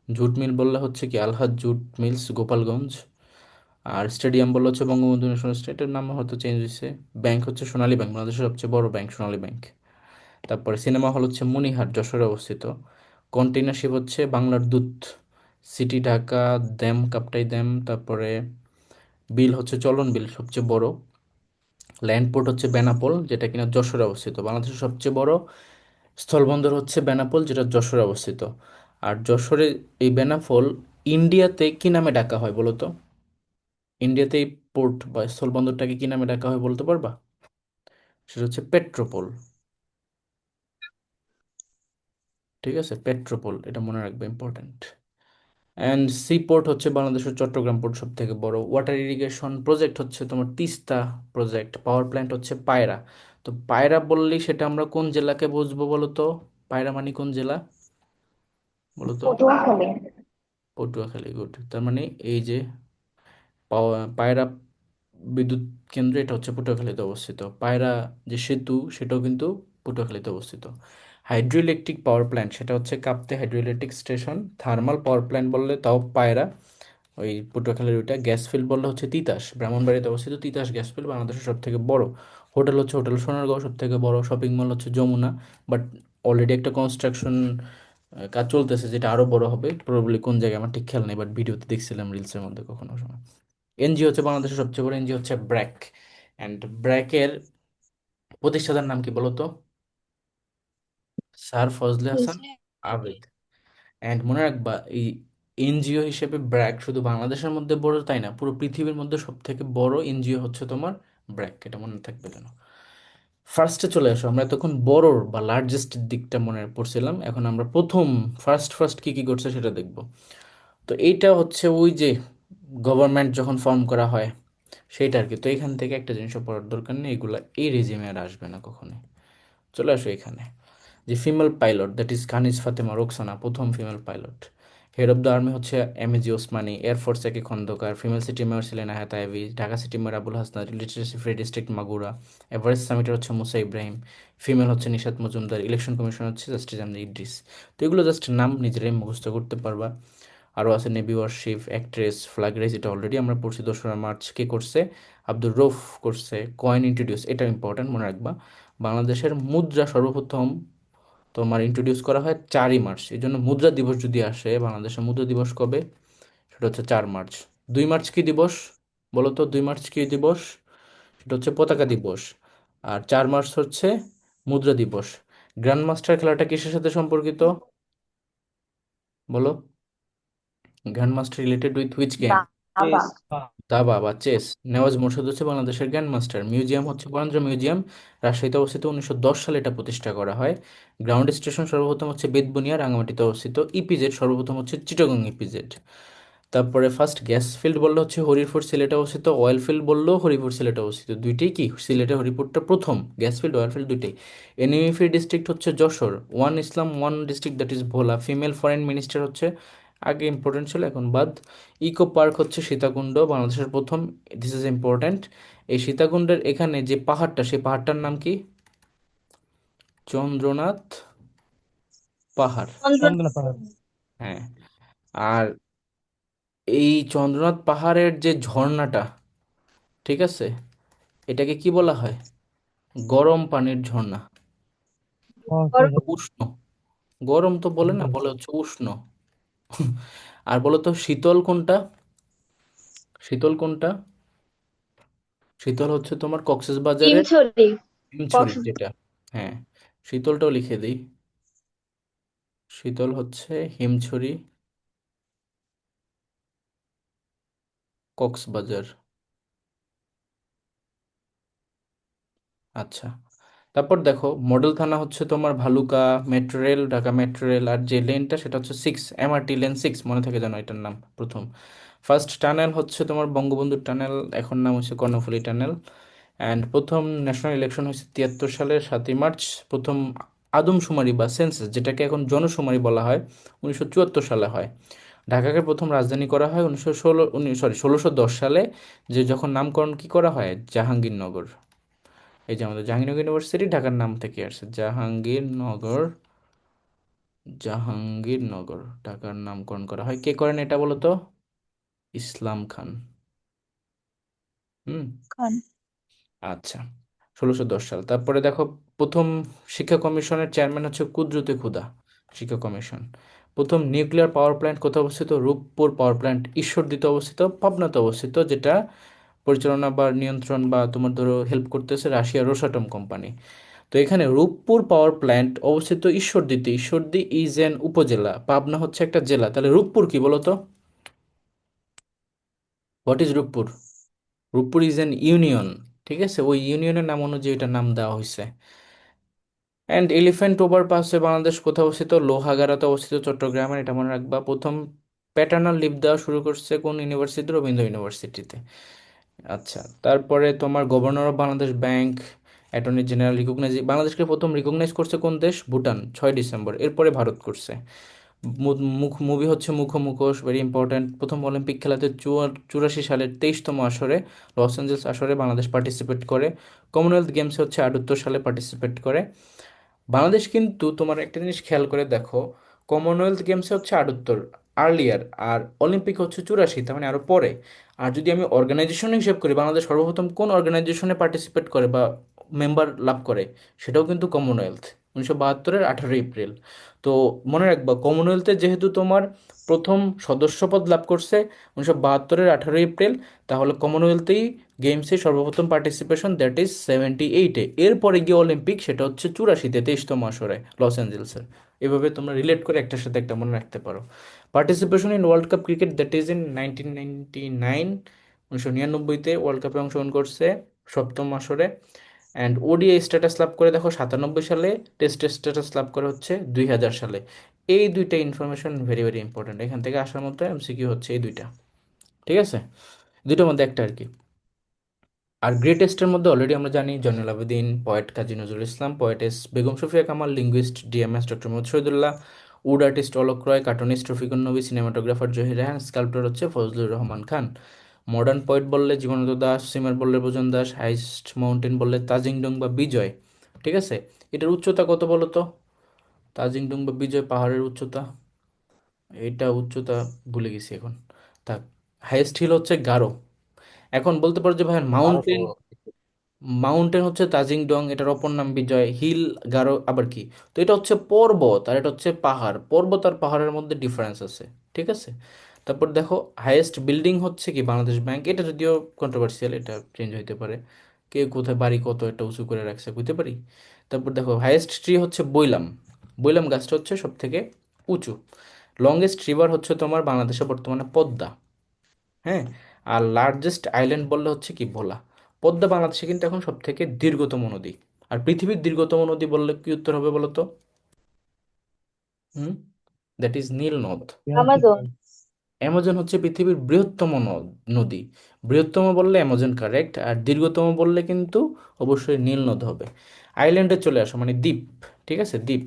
জুট মিল বললে হচ্ছে কি আলহাজ জুট মিলস গোপালগঞ্জ। আর স্টেডিয়াম বললে হচ্ছে বঙ্গবন্ধু ন্যাশনাল স্টেডিয়ামের নাম হয়তো চেঞ্জ হয়েছে। ব্যাংক হচ্ছে সোনালী ব্যাংক, বাংলাদেশের সবচেয়ে বড় ব্যাংক সোনালী ব্যাংক। তারপরে সিনেমা হল হচ্ছে মনিহাট যশোরে অবস্থিত। কন্টেইনার শিপ হচ্ছে বাংলার দূত। City Dhaka dam Kaptai dam. তারপরে বিল হচ্ছে চলন বিল সবচেয়ে বড়। ল্যান্ড পোর্ট হচ্ছে বেনাপোল, যেটা কিনা যশোরে অবস্থিত। বাংলাদেশের সবচেয়ে বড় স্থলবন্দর হচ্ছে বেনাপোল, যেটা যশোরে অবস্থিত। আর যশোরে এই বেনাপোল ইন্ডিয়াতে কি নামে ডাকা হয় বলো তো? ইন্ডিয়াতে এই পোর্ট বা স্থলবন্দরটাকে কি নামে ডাকা হয় বলতে পারবা? সেটা হচ্ছে পেট্রোপোল। ঠিক আছে, পেট্রোপোল, এটা মনে রাখবে, ইম্পর্ট্যান্ট। অ্যান্ড সি পোর্ট হচ্ছে বাংলাদেশের চট্টগ্রাম পোর্ট সব থেকে বড়। ওয়াটার ইরিগেশন প্রজেক্ট হচ্ছে তোমার তিস্তা প্রজেক্ট। পাওয়ার প্ল্যান্ট হচ্ছে পায়রা। তো পায়রা বললেই সেটা আমরা কোন জেলাকে বুঝবো বলো তো? পায়রা মানে কোন জেলা বলো তো? পটুয়াখালী। পটুয়াখালী, গুড। তার মানে এই যে পায়রা বিদ্যুৎ কেন্দ্র, এটা হচ্ছে পটুয়াখালীতে অবস্থিত। পায়রা যে সেতু, সেটাও কিন্তু পটুয়াখালীতে অবস্থিত। হাইড্রো ইলেকট্রিক পাওয়ার প্ল্যান্ট সেটা হচ্ছে Kaptai hydro electric station. Thermal power plant বললে তাও পায়রা, ওই পটুয়াখালীর ওইটা। গ্যাস ফিল্ড বললে হচ্ছে তিতাস, ব্রাহ্মণবাড়িয়াতে অবস্থিত তিতাস গ্যাস ফিল্ড বাংলাদেশের সব থেকে বড়। হোটেল হচ্ছে হোটেল সোনারগাঁও সব থেকে বড়। শপিং মল হচ্ছে যমুনা, বাট অলরেডি একটা কনস্ট্রাকশন কাজ চলতেছে যেটা আরও বড় হবে, প্রবাবলি কোন জায়গায় আমার ঠিক খেয়াল নেই, বাট ভিডিওতে দেখছিলাম রিলসের মধ্যে কখনো সময়। এনজিও হচ্ছে বাংলাদেশের সবচেয়ে বড় এনজিও হচ্ছে ব্র্যাক। অ্যান্ড ব্র্যাকের প্রতিষ্ঠাতার নাম কি বলো তো? স্যার ফজলে হাসান বুঝলে? আবেদ। অ্যান্ড মনে রাখবা এই এনজিও হিসেবে ব্র্যাক শুধু বাংলাদেশের মধ্যে বড় তাই না, পুরো পৃথিবীর মধ্যে সব থেকে বড় এনজিও হচ্ছে তোমার ব্র্যাক, এটা মনে থাকবে যেন। ফার্স্টে চলে আসো, আমরা তখন বড় বা লার্জেস্ট দিকটা মনে পড়ছিলাম, এখন আমরা প্রথম ফার্স্ট ফার্স্ট কি কি করছে সেটা দেখব। তো এইটা হচ্ছে ওই যে গভর্নমেন্ট যখন ফর্ম করা হয় সেইটা আর কি। তো এখান থেকে একটা জিনিসও পড়ার দরকার নেই, এগুলা এই রেজিমে আর আসবে না কখনোই। চলে আসো এখানে, যে female pilot, that is Kaniz Fatema Roksana, প্রথম female pilot. Head of the army হচ্ছে MAG Osmani. Air force AK Khandakar. Female city mayor ছিলেন Ayat Ivy. Dhaka city mayor Abul Hasnat. Literacy free district Magura. Everest summiter হচ্ছে মুসা ইব্রাহিম। ফিমেল হচ্ছে নিশাত মজুমদার। ইলেকশন কমিশন হচ্ছে জাস্টিস আমজি ইদ্রিস। তো এগুলো জাস্ট নাম নিজেরাই মুখস্থ করতে পারবা। আরও আছে navy warship, actress, flag raise, এটা অলরেডি আমরা পড়ছি। 2রা মার্চ কে করছে? আব্দুর রৌফ করছে। কয়েন ইন্ট্রোডিউস, এটা ইম্পর্ট্যান্ট মনে রাখবা। বাংলাদেশের মুদ্রা সর্বপ্রথম তোমার ইন্ট্রোডিউস করা হয় 4ই মার্চ। এই জন্য মুদ্রা দিবস যদি আসে, বাংলাদেশের মুদ্রা দিবস কবে? সেটা হচ্ছে 4 মার্চ। 2 মার্চ কি দিবস বলো তো? 2 মার্চ কি দিবস? সেটা হচ্ছে পতাকা দিবস। আর 4 মার্চ হচ্ছে মুদ্রা দিবস। গ্র্যান্ড মাস্টার খেলাটা কিসের সাথে সম্পর্কিত বলো? Grand master related with which game? দাবা। চেস। দাবা বা চেস। নেওয়াজ মোরশেদ হচ্ছে বাংলাদেশের গ্র্যান্ড মাস্টার। মিউজিয়াম হচ্ছে বরেন্দ্র মিউজিয়াম, রাজশাহীতে অবস্থিত। 1910 সালে এটা প্রতিষ্ঠা করা হয়। গ্রাউন্ড স্টেশন সর্বপ্রথম হচ্ছে বেতবুনিয়া, রাঙামাটিতে অবস্থিত। ইপিজেড সর্বপ্রথম হচ্ছে চিটাগং ইপিজেড। তারপরে ফার্স্ট গ্যাস ফিল্ড বললে হচ্ছে হরিপুর সিলেটে অবস্থিত। অয়েল ফিল্ড বললেও হরিপুর সিলেটে অবস্থিত। দুইটাই কি সিলেটে? হরিপুরটা প্রথম। গ্যাস ফিল্ড, অয়েল ফিল্ড দুইটাই। এনিমি ফ্রি ডিস্ট্রিক্ট হচ্ছে Jessore. One Islam one district, that is Bhola. Female foreign minister হচ্ছে, আগে ইম্পর্টেন্ট ছিল এখন বাদ। ইকো পার্ক হচ্ছে সীতাকুণ্ড, বাংলাদেশের প্রথম। This is important. এই সীতাকুণ্ডের এখানে যে পাহাড়টা, সেই পাহাড়টার নাম কি? চন্দ্রনাথ পাহাড়। চন্দনা পাহাড়। হ্যাঁ। আর এই চন্দ্রনাথ পাহাড়ের যে ঝর্ণাটা, ঠিক আছে, এটাকে কি বলা হয়? গরম পানির ঝর্ণা। উষ্ণ, গরম তো বলে না, বলে হচ্ছে উষ্ণ। আর বলো তো শীতল কোনটা? শীতল কোনটা? শীতল হচ্ছে তোমার কক্সবাজারের হিমছড়ি। হিমছড়ি যেটা। হ্যাঁ, শীতলটাও লিখে দিই। শীতল হচ্ছে হিমছড়ি, কক্সবাজার। আচ্ছা, তারপর দেখো মডেল থানা হচ্ছে তোমার Bhaluka. Metro rail, Dhaka metro rail. আর যে লেনটা সেটা হচ্ছে 6, এমআরটি লেন 6, মনে থাকে যেন এটার নাম প্রথম। ফার্স্ট টানেল হচ্ছে তোমার বঙ্গবন্ধু টানেল, এখন নাম হচ্ছে কর্ণফুলী টানেল। অ্যান্ড প্রথম ন্যাশনাল ইলেকশন হয়েছে 73 সালের 7ই মার্চ। প্রথম আদমশুমারি বা সেন্সাস, যেটাকে এখন জনশুমারি বলা হয়, 1974 সালে হয়। ঢাকাকে প্রথম রাজধানী করা হয় 1610 সালে, যে যখন নামকরণ কি করা হয়? জাহাঙ্গীরনগর। এই যে আমাদের জাহাঙ্গীরনগর ইউনিভার্সিটি ঢাকার নাম থেকে আসছে, জাহাঙ্গীরনগর। জাহাঙ্গীরনগর ঢাকার নামকরণ করা হয়। কে করেন এটা বলো তো? ইসলাম খান। হুম। খান। আচ্ছা, 1610 সাল। তারপরে দেখো প্রথম শিক্ষা কমিশনের চেয়ারম্যান হচ্ছে কুদরতে খুদা। শিক্ষা কমিশন। প্রথম নিউক্লিয়ার পাওয়ার প্ল্যান্ট কোথায় অবস্থিত? রূপপুর পাওয়ার প্ল্যান্ট, ঈশ্বরদীতে অবস্থিত, পাবনাতে অবস্থিত, যেটা পরিচালনা বা নিয়ন্ত্রণ বা তোমার ধরো হেল্প করতেছে রাশিয়ার রোসাটম কোম্পানি। তো এখানে রূপপুর পাওয়ার প্ল্যান্ট অবস্থিত ঈশ্বরদীতে। ঈশ্বরদী ইজ এন উপজেলা, পাবনা হচ্ছে একটা জেলা। তাহলে রূপপুর কি বলো তো? What is Rooppur? Rooppur is an union. ঠিক আছে, ওই ইউনিয়নের নাম অনুযায়ী এটার নাম দেওয়া হয়েছে। অ্যান্ড এলিফ্যান্ট ওভার পাসে বাংলাদেশ কোথায় অবস্থিত? লোহাগাড়াতে অবস্থিত, চট্টগ্রামের, এটা মনে রাখবা। প্রথম প্যাটার্নাল লিভ দেওয়া শুরু করছে কোন ইউনিভার্সিটি? রবীন্দ্র ইউনিভার্সিটিতে। আচ্ছা, তারপরে তোমার governor of Bangladesh bank, attorney general recognise, বাংলাদেশকে প্রথম রিকগনাইজ করছে কোন দেশ? ভুটান, 6 ডিসেম্বর। এরপরে ভারত করছে। মুভি হচ্ছে মুখোশ, ভেরি ইম্পর্ট্যান্ট। প্রথম অলিম্পিক খেলাতে 84 সালের 23তম আসরে, লস অ্যাঞ্জেলস আসরে বাংলাদেশ পার্টিসিপেট করে। কমনওয়েলথ গেমসে হচ্ছে 78 সালে পার্টিসিপেট করে বাংলাদেশ। কিন্তু তোমার একটা জিনিস খেয়াল করে দেখো, কমনওয়েলথ গেমসে হচ্ছে 78, আর্লিয়ার, আর অলিম্পিক হচ্ছে 84, তার মানে আরো পরে। আর যদি আমি অর্গানাইজেশন হিসেব করি, বাংলাদেশ সর্বপ্রথম কোন অর্গানাইজেশনে পার্টিসিপেট করে বা মেম্বার লাভ করে? সেটাও কিন্তু কমনওয়েলথ, 1972-এর 18 এপ্রিল। তো মনে রাখবা, কমনওয়েলথে যেহেতু তোমার প্রথম সদস্যপদ লাভ করছে 1972-এর 18 এপ্রিল, তাহলে কমনওয়েলথেই গেমসে সর্বপ্রথম পার্টিসিপেশন, দ্যাট ইজ 78-এ। এরপরে গিয়ে অলিম্পিক, সেটা হচ্ছে 84-তে 23তম আসরে লস অ্যাঞ্জেলসের। এভাবে তোমরা রিলেট করে একটার সাথে একটা মনে রাখতে পারো। Participation in world cup cricket, that is in 1999, 1999-তে ওয়ার্ল্ড কাপে অংশগ্রহণ করছে 7তম আসরে। অ্যান্ড ওডিআই স্ট্যাটাস লাভ করে দেখো 97 সালে। টেস্ট স্ট্যাটাস লাভ করে হচ্ছে 2000 সালে। এই দুইটা ইনফরমেশন ভেরি ভেরি ইম্পর্টেন্ট, এখান থেকে আসার মতো এমসিকিউ হচ্ছে এই দুইটা। ঠিক আছে, দুইটার মধ্যে একটা আর কি। আর গ্রেটেস্টের মধ্যে অলরেডি আমরা জানি Zainul Abedin, poet Kazi Nazrul Islam, poetess Begum Sufia Kamal, linguist DMS doctor Mohammad Shahidullah, wood artist Alok Roy, cartoonist Rafiqun Nabi, cinematographer Zahir Raihan, sculptor হচ্ছে ফজলুর রহমান খান। মডার্ন পোয়েট বললে জীবনানন্দ দাশ, সিমার বললে ভোজন দাস, হাইস্ট মাউন্টেন বললে তাজিংডং বা বিজয়। ঠিক আছে, এটার উচ্চতা কত বলো তো? তাজিংডং বা বিজয় পাহাড়ের উচ্চতা এটা উচ্চতা ভুলে গেছি এখন। থাক। হাইয়েস্ট হিল হচ্ছে গারো। এখন বলতে পারো যে ভাই আরো তো মাউন্টেন, মাউন্টেন হচ্ছে তাজিংডং, এটার অপর নাম বিজয় হিল, গারো আবার কি। তো এটা হচ্ছে পর্বত আর এটা হচ্ছে পাহাড়, পর্বত আর পাহাড়ের মধ্যে ডিফারেন্স আছে, ঠিক আছে। তারপর দেখো হাইয়েস্ট বিল্ডিং হচ্ছে কি বাংলাদেশ ব্যাংক, এটা যদিও কন্ট্রোভার্সিয়াল, এটা চেঞ্জ হইতে পারে, কে কোথায় বাড়ি কত একটা উঁচু করে রাখছে বুঝতে পারি। তারপর দেখো হাইয়েস্ট ট্রি হচ্ছে বইলাম, বইলাম গাছটা হচ্ছে সব থেকে উঁচু। লংগেস্ট রিভার হচ্ছে তোমার বাংলাদেশে বর্তমানে পদ্মা, হ্যাঁ। আর লার্জেস্ট আইল্যান্ড বললে হচ্ছে কি ভোলা। পদ্মা বাংলাদেশে কিন্তু এখন সব থেকে দীর্ঘতম নদী। আর পৃথিবীর দীর্ঘতম নদী বললে কি উত্তর হবে বলো তো? হুম, দ্যাট ইজ নীল নদ। আমাজন। অ্যামাজন হচ্ছে পৃথিবীর বৃহত্তম নদী। বৃহত্তম বললে অ্যামাজন কারেক্ট, আর দীর্ঘতম বললে কিন্তু অবশ্যই নীল নদ হবে। আইল্যান্ডে চলে আসো মানে দ্বীপ, ঠিক আছে, দ্বীপ।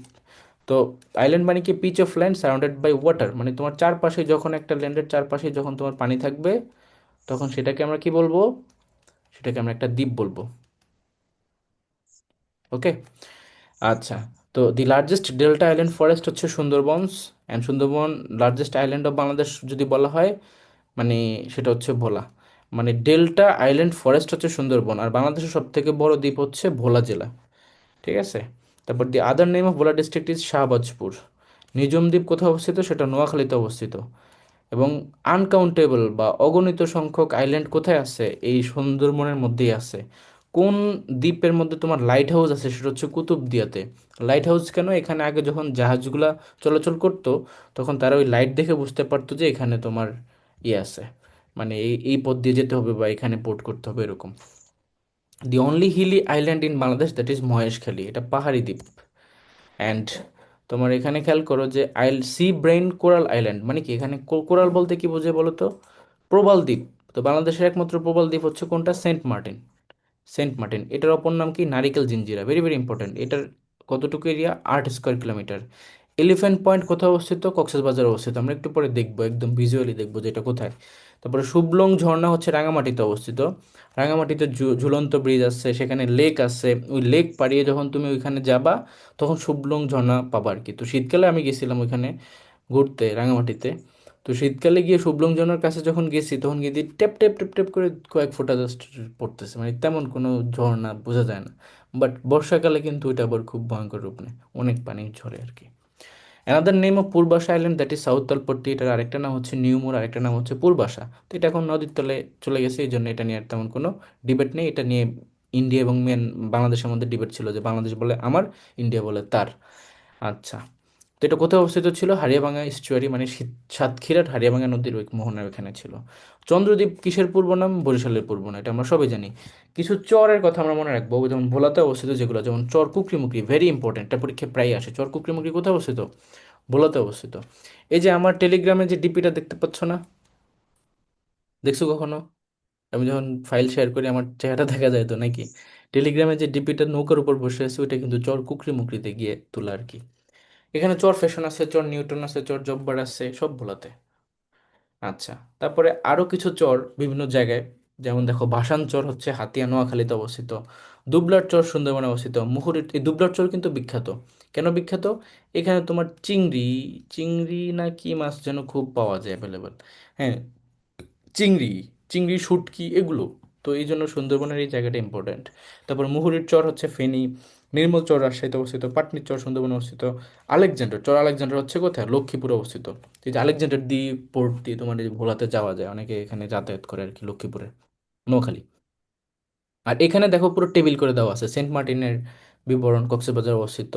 তো আইল্যান্ড মানে কি piece of land surrounded by water, মানে তোমার চারপাশে যখন একটা ল্যান্ডের চারপাশে যখন তোমার পানি থাকবে তখন সেটাকে আমরা কি বলবো? সেটাকে আমরা একটা দ্বীপ বলবো। ওকে, আচ্ছা। তো the largest delta island forest হচ্ছে Sundarbans, and Sundarban largest island of Bangladesh যদি বলা হয় মানে সেটা হচ্ছে ভোলা। মানে ডেল্টা আইল্যান্ড ফরেস্ট হচ্ছে সুন্দরবন, আর বাংলাদেশের সব থেকে বড় দ্বীপ হচ্ছে ভোলা জেলা, ঠিক আছে। তারপর the other name of Bhola district is Shahbazpur. Nijhum Dwip কোথায় অবস্থিত? সেটা নোয়াখালীতে অবস্থিত। এবং আনকাউন্টেবল বা অগণিত সংখ্যক আইল্যান্ড কোথায় আছে? এই সুন্দরবনের মধ্যেই আছে। কোন দ্বীপের মধ্যে তোমার লাইট হাউস আছে? সেটা হচ্ছে কুতুবদিয়াতে। লাইট হাউস কেন? এখানে আগে যখন জাহাজগুলা চলাচল করতো তখন তারা ওই লাইট দেখে বুঝতে পারতো যে এখানে তোমার ইয়ে আছে, মানে এই এই পথ দিয়ে যেতে হবে বা এখানে পোর্ট করতে হবে এরকম। The only hilly island in Bangladesh that is Maheshkhali, এটা পাহাড়ি দ্বীপ। অ্যান্ড তোমার এখানে খেয়াল করো যে সি ব্রেইন কোরাল আইল্যান্ড মানে কি, এখানে কোরাল বলতে কি বোঝে বলো তো? প্রবাল দ্বীপ। তো বাংলাদেশের একমাত্র প্রবাল দ্বীপ হচ্ছে কোনটা? Saint Martin. সেন্ট মার্টিন, এটার অপর নাম কি? নারিকেল জিঞ্জিরা, ভেরি ভেরি ইম্পর্টেন্ট। এটার কতটুকু area? 8 square kilometre. Elephant point কোথায় অবস্থিত? কক্সবাজার অবস্থিত, আমরা একটু পরে দেখবো, একদম ভিজুয়ালি দেখবো যে এটা কোথায়। তারপরে শুভলং ঝর্ণা হচ্ছে রাঙামাটিতে অবস্থিত। রাঙামাটিতে ঝুলন্ত ব্রিজ আছে, সেখানে লেক আছে, ওই লেক পাড়িয়ে যখন তুমি ওইখানে যাবা তখন শুভলং ঝর্ণা পাবা আর কি। তো শীতকালে আমি গেছিলাম ওইখানে ঘুরতে রাঙামাটিতে। তো শীতকালে গিয়ে শুভলং ঝর্ণার কাছে যখন গেছি তখন গিয়ে দেখি টেপ টেপ টেপ টেপ করে কয়েক ফোঁটা জাস্ট পড়তেছে, মানে তেমন কোনো ঝর্ণা বোঝা যায় না। বাট বর্ষাকালে কিন্তু ওইটা আবার খুব ভয়ঙ্কর রূপ নেয়, অনেক পানি ঝরে আর কি। Another name of Purbasha island that is south Talpatti, এটার আরেকটা নাম হচ্ছে নিউমোর, আরেকটা নাম হচ্ছে পূর্বাশা। তো এটা এখন নদীর তলে চলে গেছে, এই জন্য এটা নিয়ে আর তেমন কোনো ডিবেট নেই। এটা নিয়ে ইন্ডিয়া এবং বাংলাদেশের মধ্যে ডিবেট ছিল যে বাংলাদেশ বলে আমার, ইন্ডিয়া বলে তার। আচ্ছা, তো এটা কোথায় অবস্থিত ছিল? হারিয়াভাঙ্গা ইস্চুয়ারি, মানে সাতক্ষীরার হারিয়াভাঙ্গা নদীর ওই মোহনার ওখানে ছিল। চন্দ্রদ্বীপ কিসের পূর্ব নাম? বরিশালের পূর্ব নাম, এটা আমরা সবাই জানি। কিছু চরের কথা আমরা মনে রাখবো, যেমন ভোলাতে অবস্থিত যেগুলো, যেমন চর কুকরিমুকরি, ভেরি ইম্পর্টেন্ট, এটা পরীক্ষায় প্রায় আসে। চর কুকরিমুকরি কোথায় অবস্থিত? ভোলাতে অবস্থিত। এই যে আমার টেলিগ্রামে যে ডিপিটা দেখতে পাচ্ছ না, দেখছো কখনো? আমি যখন ফাইল শেয়ার করি আমার চেহারা দেখা যায় তো নাকি? টেলিগ্রামে যে ডিপিটা নৌকার উপর বসে আছে ওইটা কিন্তু চর কুকরিমুকরিতে গিয়ে তোলা আর কি। এখানে চর ফ্যাশন আছে, চর নিউটন আছে, চর জব্বার আছে, সব ভোলাতে। আচ্ছা, তারপরে আরো কিছু চর বিভিন্ন জায়গায়, যেমন দেখো ভাসান চর হচ্ছে হাতিয়া নোয়াখালীতে অবস্থিত। দুবলার চর সুন্দরবনে অবস্থিত। মুহুরী, এই দুবলার চর কিন্তু বিখ্যাত। কেন বিখ্যাত? এখানে তোমার চিংড়ি, চিংড়ি না কি মাছ যেন খুব পাওয়া যায় অ্যাভেলেবল। হ্যাঁ, চিংড়ি, চিংড়ি শুটকি এগুলো। তো এই জন্য সুন্দরবনের এই জায়গাটা ইম্পর্ট্যান্ট। তারপর মুহুরীর চর হচ্ছে ফেনী। নির্মল চর রাজশাহীতে অবস্থিত। পাটনির চর সুন্দরবনে অবস্থিত। আলেকজান্ডার চর, আলেকজান্ডার হচ্ছে কোথায়? লক্ষ্মীপুরে অবস্থিত। তো এই যে আলেকজান্ডার দিয়ে পোর্ট দিয়ে তোমার এই যে ভোলাতে যাওয়া যায়, অনেকে এখানে যাতায়াত করে আর কি লক্ষ্মীপুরে, নোয়াখালী। আর এখানে দেখো পুরো টেবিল করে দেওয়া আছে সেন্ট মার্টিনের বিবরণ, কক্সবাজার অবস্থিত,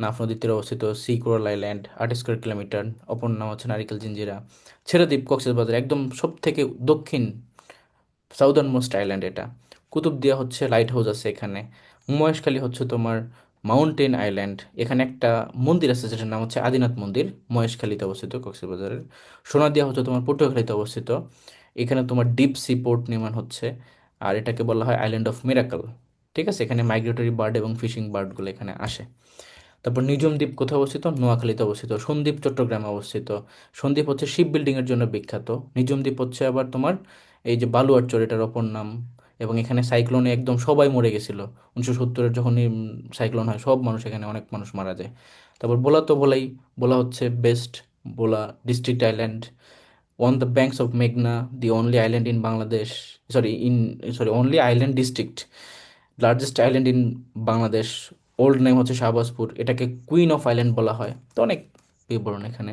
নাফ নদীর তীরে অবস্থিত, sea coral island 8 square kilometre, অপর নাম হচ্ছে নারিকেল জিঞ্জিরা। ছেড়ে দ্বীপ কক্সবাজার একদম সব থেকে দক্ষিণ সাউদার্ন মোস্ট আইল্যান্ড এটা। কুতুবদিয়া হচ্ছে লাইট হাউস আছে এখানে। মহেশখালী হচ্ছে তোমার মাউন্টেন আইল্যান্ড, এখানে একটা মন্দির আছে যেটার নাম হচ্ছে আদিনাথ মন্দির, মহেশখালীতে অবস্থিত কক্সবাজারের। সোনাদিয়া হচ্ছে তোমার পটুয়াখালীতে অবস্থিত, এখানে তোমার ডিপ সি পোর্ট নির্মাণ হচ্ছে। আর এটাকে বলা হয় আইল্যান্ড অফ মিরাকল, ঠিক আছে। এখানে মাইগ্রেটরি বার্ড এবং ফিশিং বার্ডগুলো এখানে আসে। তারপর নিজম দ্বীপ কোথায় অবস্থিত? নোয়াখালীতে অবস্থিত। সন্দ্বীপ চট্টগ্রামে অবস্থিত। সন্দ্বীপ হচ্ছে শিপ বিল্ডিং এর জন্য বিখ্যাত। নিজম দ্বীপ হচ্ছে আবার তোমার এই যে বালুয়ার চর, এটার অপর নাম। এবং এখানে সাইক্লোনে একদম সবাই মরে গেছিল 1970-এর, যখন সাইক্লোন হয় সব মানুষ, এখানে অনেক মানুষ মারা যায়। তারপর ভোলা তো ভোলাই, ভোলা হচ্ছে বেস্ট বোলা district island, on the banks of Meghna, the only island in Bangladesh, only island district, largest island in Bangladesh, old name হচ্ছে শাহবাজপুর, এটাকে কুইন অফ আইল্যান্ড বলা হয়। তো অনেক বিবরণ এখানে।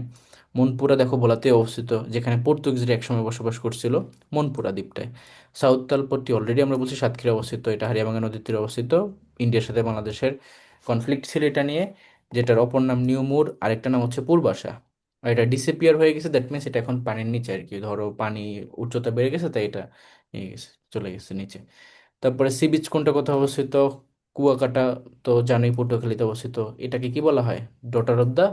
মনপুরা দেখো ভোলাতে অবস্থিত, যেখানে পর্তুগিজরা একসময় বসবাস করছিল, মনপুরা দ্বীপটায়। সাউথ তালপট্টি অলরেডি আমরা বলছি সাতক্ষীরা অবস্থিত, এটা হারিয়াবাঙ্গা নদীর তীরে অবস্থিত। ইন্ডিয়ার সাথে বাংলাদেশের কনফ্লিক্ট ছিল এটা নিয়ে, যেটার অপর নাম নিউমুর, আরেকটা নাম হচ্ছে পূর্বাশা। আর এটা ডিসেপিয়ার হয়ে গেছে, দ্যাট মিনস এটা এখন পানির নিচে আর কি, ধরো পানি উচ্চতা বেড়ে গেছে তাই এটা নিয়ে গেছে, চলে গেছে নিচে। তারপরে সি বিচ কোনটা কোথায় অবস্থিত? কুয়াকাটা, তো জানোই পটুয়াখালীতে অবস্থিত। এটাকে কি বলা হয়? Daughter of the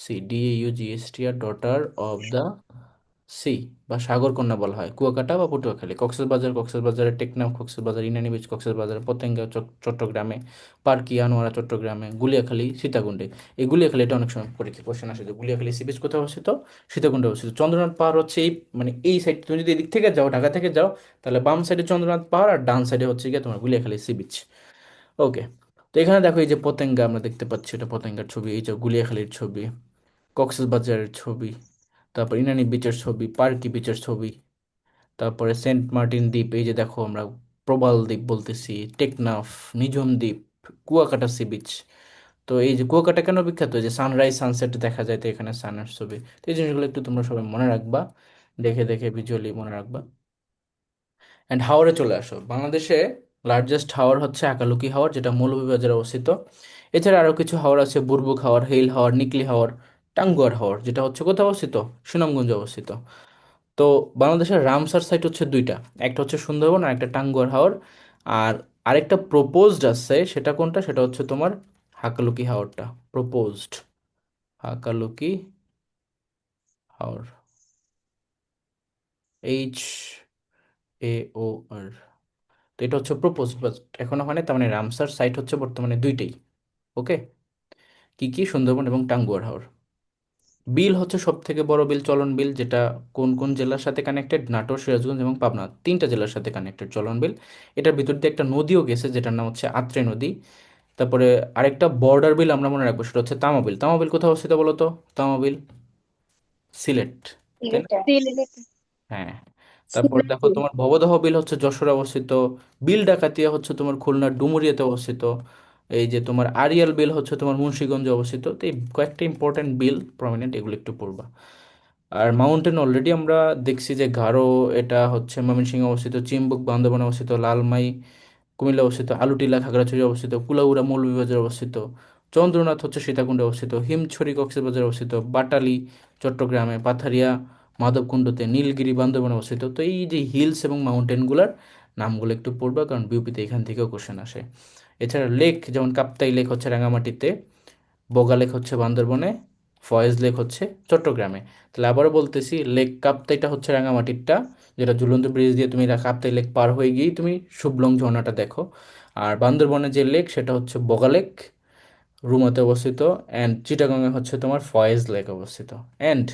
sea, DAUGST, আর ডটার অফ দ্য সি, বা সাগর কন্যা বলা হয় কুয়াকাটা বা পটুয়াখালী। কক্সবাজার, কক্সবাজারের টেকনাফ, কক্সবাজার ইনানি বিচ, কক্সবাজার পতেঙ্গা চট্টগ্রামে, পার্কি আনোয়ারা চট্টগ্রামে, গুলিয়াখালী সীতাকুণ্ডে। এই গুলিয়াখালী এটা অনেক সময় পরীক্ষা কোশ্চেন আসে যে গুলিয়াখালী সি বিচ কোথায় অবস্থিত? সীতাকুণ্ডে অবস্থিত। চন্দ্রনাথ পাহাড় হচ্ছে এই, মানে এই সাইড, তুমি যদি এদিক থেকে যাও, ঢাকা থেকে যাও, তাহলে বাম সাইডে চন্দ্রনাথ পাহাড় আর ডান সাইডে হচ্ছে গিয়ে তোমার গুলিয়াখালী সি বিচ। ওকে, তো এখানে দেখো এই যে পতেঙ্গা আমরা দেখতে পাচ্ছি, এটা পতেঙ্গার ছবি, এই যে গুলিয়াখালীর ছবি, কক্সবাজারের ছবি, তারপর ইনানি বিচের ছবি, পার্কি বিচের ছবি, তারপরে সেন্ট মার্টিন দ্বীপ, এই যে দেখো আমরা প্রবাল দ্বীপ বলতেছি, টেকনাফ, নিঝুম দ্বীপ, কুয়াকাটা সি বিচ। তো এই যে কুয়াকাটা কেন বিখ্যাত? যে সানরাইজ সানসেট দেখা যায়, তো এখানে সানের ছবি। তো এই জিনিসগুলো একটু তোমরা সবাই মনে রাখবা, দেখে দেখে ভিজুয়ালি মনে রাখবা। অ্যান্ড হাওরে চলে আসো। বাংলাদেশে লার্জেস্ট হাওর হচ্ছে আকালুকি হাওর, যেটা মৌলভীবাজারে অবস্থিত। এছাড়া আরও কিছু হাওর আছে, বুরবুক হাওর, হেইল হাওর, নিকলি হাওর, টাঙ্গুয়ার হাওর, যেটা হচ্ছে কোথায় অবস্থিত? সুনামগঞ্জে অবস্থিত। তো বাংলাদেশের রামসার সাইট হচ্ছে দুইটা, একটা হচ্ছে সুন্দরবন আর একটা টাঙ্গুয়ার হাওর। আর আরেকটা প্রপোজড আছে, সেটা কোনটা? সেটা হচ্ছে তোমার হাকালুকি হাওরটা, প্রপোজড হাকালুকি হাওর, HAOR। তো এটা হচ্ছে প্রপোজড, বাট এখনো হয় না। তার মানে রামসার সাইট হচ্ছে বর্তমানে দুইটাই। ওকে, কি কি? সুন্দরবন এবং টাঙ্গুয়ার হাওর। বিল হচ্ছে সব থেকে বড় বিল, চলন বিল, যেটা কোন কোন জেলার সাথে কানেক্টেড? নাটোর, সিরাজগঞ্জ এবং পাবনা, তিনটা জেলার সাথে কানেক্টেড চলন বিল। এটার ভিতর দিয়ে একটা নদীও গেছে, যেটার নাম হচ্ছে আত্রে নদী। তারপরে আরেকটা বর্ডার বিল আমরা মনে রাখবো, সেটা হচ্ছে তামাবিল। তামাবিল কোথায় অবস্থিত বলো তো? তামাবিল সিলেট, তাই না? সিলেটে। হ্যাঁ। তারপর দেখো সিলেটে। তোমার ভবদহ বিল হচ্ছে যশোরে অবস্থিত। বিল ডাকাতিয়া হচ্ছে তোমার খুলনার ডুমুরিয়াতে অবস্থিত। এই যে তোমার আড়িয়াল বিল হচ্ছে তোমার মুন্সিগঞ্জে অবস্থিত। তো এই কয়েকটা ইম্পর্টেন্ট বিল প্রমিনেন্ট, এগুলো একটু পড়বা। আর মাউন্টেন অলরেডি আমরা দেখছি যে গারো, এটা হচ্ছে ময়মনসিংহে অবস্থিত, চিম্বুক বান্দরবানে অবস্থিত, লালমাই কুমিল্লা অবস্থিত, আলুটিলা খাগড়াছড়ি অবস্থিত, কুলাউড়া মৌলভীবাজার অবস্থিত, চন্দ্রনাথ হচ্ছে সীতাকুণ্ডে অবস্থিত, হিমছড়ি কক্সবাজারে অবস্থিত, বাটালি চট্টগ্রামে, পাথারিয়া মাধবকুণ্ডতে, নীলগিরি বান্দরবানে অবস্থিত। তো এই যে হিলস এবং মাউন্টেনগুলোর নামগুলো একটু পড়বা, কারণ বিউপিতে এখান থেকেও কোশ্চেন আসে। এছাড়া লেক, যেমন কাপ্তাই লেক হচ্ছে রাঙামাটিতে, বগা লেক হচ্ছে বান্দরবনে, ফয়েজ লেক হচ্ছে চট্টগ্রামে। তাহলে আবারও বলতেছি, লেক কাপ্তাইটা হচ্ছে রাঙামাটিরটা, যেটা ঝুলন্ত ব্রিজ দিয়ে তুমি কাপ্তাই লেক পার হয়ে গিয়েই তুমি শুভলং ঝর্ণাটা দেখো। আর বান্দরবনে যে লেক সেটা হচ্ছে বগা লেক, রুমাতে অবস্থিত। অ্যান্ড চিটাগংয়ে হচ্ছে তোমার ফয়েজ লেক অবস্থিত। অ্যান্ড